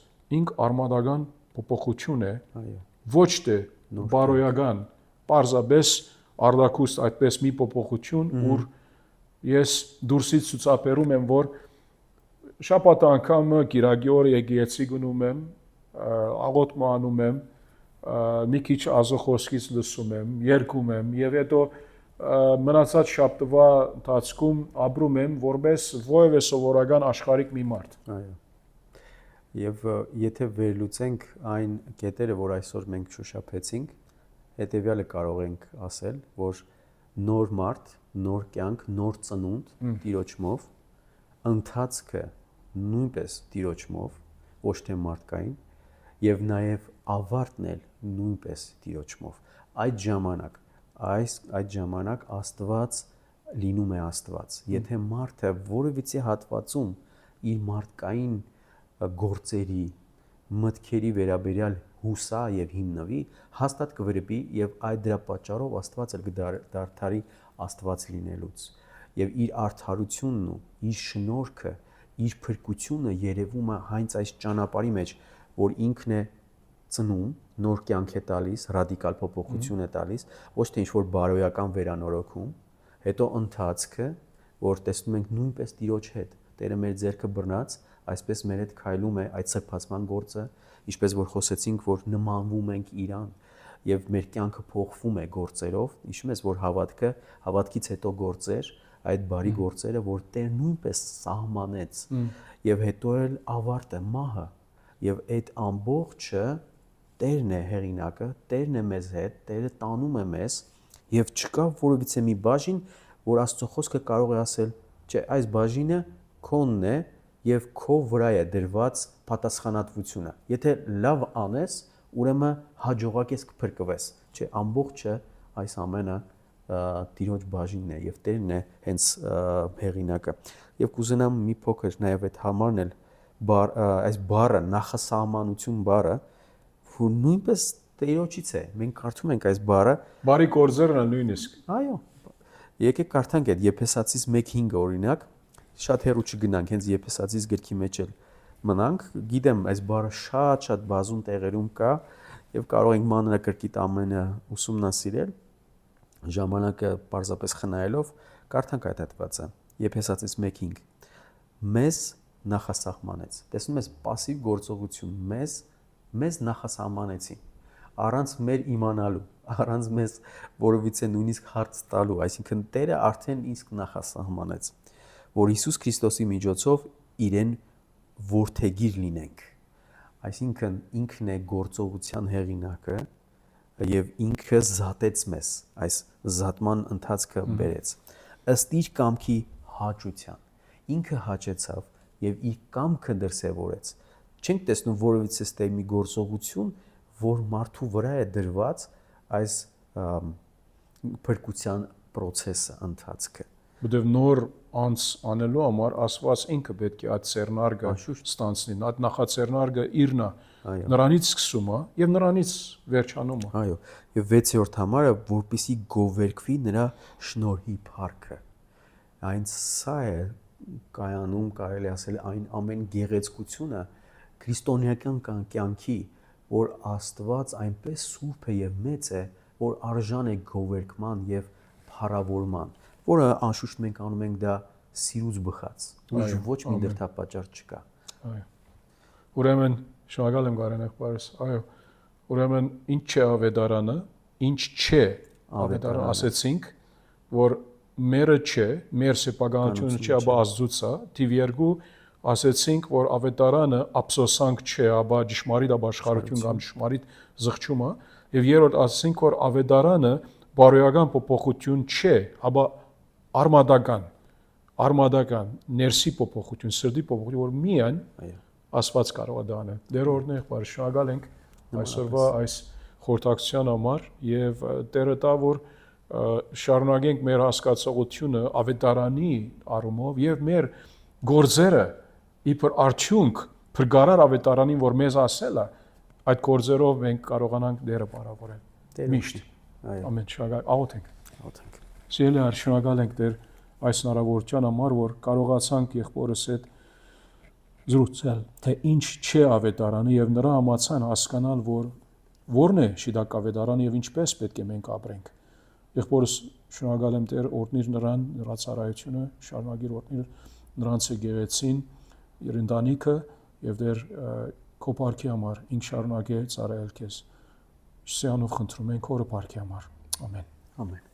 ինք արմատական փոփոխություն է, ոչ թե բարոյական, պարզապես արդակուստ այդպես մի փոփոխություն, ուր ես դուրսից ցուցաբերում եմ, որ շաբաթ անգամը Կիրակի օրը եկեղեցի գնում եմ, աղոթք անում եմ, մի քիչ Աստծո խոսքից լսում եմ, երգում եմ եւ հետո մնացած շաբթվա ընթացքում ապրում եմ որպես ովևէ սովորական աշխարհիկ մի մարդ։ Այո։ Եվ եթե վերլուծենք այն կետերը, որ այսօր մենք շոշափեցինք, հետեւյալը կարող ենք ասել, որ նոր մարդ, նոր կյանք, նոր ծնունդ Տիրոջմով, ընթացքը նույնպես Տիրոջմով, ոչ թե մարդկային, եւ նաեւ ավարտն էլ նույնպես Տիրոջմով։ Այդ ժամանակ Աստված լինում է Աստված։ Եթե մարդը որևիցե հատվածում իր մարդկային գործերի, մտքերի վերաբերյալ հուսա եւ հիմնվի, հաստատ կվրեպի եւ այդ դրա պատճառով Աստված էլ կդարթարի Աստված լինելուց։ Եվ իր արդարությունն ու իր շնորհքը, իր փրկությունը երևում է հենց այս ճանապարհի մեջ, որ ինքն է ծնում, նոր կյանք է տալիս, ռադիկալ փոփոխություն է տալիս, ոչ թե ինչ-որ բարոյական վերանորոգում, հետո ընթացքը, որ տեսնում ենք նույնպես Տիրոջ հետ, Տերը մեր ձեռքը բռնած, այսպես մեր հետ քայլում է այդ սրբացման գործը, ինչպես որ խոսեցինք, որ նմանվում ենք իրան եւ մեր կյանքը փոխվում է գործերով, հիշում ես, որ հավատքից հետո գործեր, այդ բարի գործերը, որ Տեր նույնպես սահմանեց եւ հետո էլ ավարտը, մահը եւ այդ ամբողջը Տերն է հեղինակը, Տերն է մեզ հետ, Տերը տանում է մեզ եւ չկա որևիցե մի բաժին, որ Աստծո խոսքը կարող է ասել, չէ, այս բաժինը քոնն է եւ քո վրա է դրված պատասխանատվությունը։ Եթե լավ անես, ուրեմն հաջողակ ես կփրկվես։ Չէ, ամբողջը այս ամենը Տիրոջ բաժինն է եւ Տերն է հենց հեղինակը։ Եվ կուզենամ մի փոքր նաեւ այդ համարն էլ այս բառը նախասահմանություն բառը, որ նույնպես Տիրոջից է։ Մենք կարդում ենք այս բառը բարի գործերն են նույնիսկ։ Այո։ Եկեք կարդանք այդ Եփեսացիս 1:5 օրինակ, շատ հեռու չգնանք, հենց Եփեսացիս գրքի մեջ էլ մնանք։ Գիտեմ, այս բառը շատ բազում տեղերում կա եւ կարող ենք մանրակրկիտ ամենը ուսումնասիրել, ժամանակը պարզապես խնայելով կարդանք այդ հատվածը։ Եփեսացիս 1:5 մեզ նախասահմանեց։ Տեսնում ես, пассив գործողություն մեզ նախասահմանեցին առանց մեր իմանալու, առանց մեզ որովիցե նույնիսկ հարց տալու, այսինքն Տերը արդեն իսկ նախասահմանեց, որ Հիսուս Քրիստոսի միջոցով իրեն որդեգիր լինենք։ Այսինքն ինքն է գործողության հեղինակը եւ ինքը զատեց մեզ, այս զատման ընթացքը բերեց։ Ըստ իր կամքի հաճության ինքը հաճեցավ եւ իր կամքը դրսեւորեց։ Չենք տեսնում որևիցե ստեղ մի գործողություն, որ մարդու վրա է դրված այս փրկության process-ը, ընթացքը։ Որտեւ նոր անց անելու համար Աստված ինքը պետք է այդ ծերնարգը ստանցնի, այդ նախաձեռնարգը իրն է, նրանից սկսում է եւ նրանից վերջանում է։ Այո, եւ 6-րդ համարը, որպիսի գովերգվի նրա շնորհի փառքը։ Այն սա է կայանում, կարելի ասել, այն ամեն գեղեցկությունը քրիստոնեական կյանքի, որ Աստված այնպես սուրբ է եւ մեծ է, որ արժան է գովերգման եւ փառավորման, որը անշուշտ մենք անում ենք դա սիրուց բխած։ Ուրիշ ոչ մի դրդապատճառ չկա։ Այո։ Ուրեմն շնորհակալ եմ Գարեն եղբայրս։ Այո։ Ուրեմն ինչ չէ ավետարանը, ինչ չէ ավետարանը, ասեցինք, որ մերը չէ, մեր սեփականությունը չէ, ապա Աստծուց է։ Թիվ 2 ասեցինք, որ ավետարանը ափսոսանք չէ, ապա ճշմարիտ ապաշխարություն կամ ճշմարիտ զղջում է։ Եվ երրորդ ասեցինք, որ ավետարանը բարոյական փոփոխություն չէ, ապա արմադական ներսի փոփոխություն, սրտի փոփոխություն, որ միայն Աստված կարող է դա անել։ Դերորդն եղբայր, շնորհակալ ենք այսօրվա այս խորհրդակցության համար եւ Տերը տա, որ շարունակենք մեր հասկացողությունը ավետարանի առումով եւ մեր գործերը իբր արդյունք փրկարար ավետարանին, որ մեզ ասել է, այդ գործերով մենք կարողանանք Տերը բարավորել։ Միշտ։ Ամեն շնորհակալ, աղոթենք։ Սիրելի հայր, շնորհակալ ենք Տեր այս հնարավորության համար, որ կարողացանք եղբորս հետ զրուցել, թե ինչ չէ ավետարանը եւ նրա համացան հասկանալ, որ որն է շիդակ ավետարանը եւ ինչպես պետք է մենք ապրենք։ Եղբորս շնորհակալ եմ Տեր, օրհնիր նրան, նրա ծառայությունը, շարունակիր օրհնիր նրանց եկեղեցին, իր ընտանիքը եւ Տեր քո բարքի համար ինք շարունակե ծառայել քեզ։ Սյանով խնդրում ենք քո բարքի համար։ Ամեն։ Ամեն։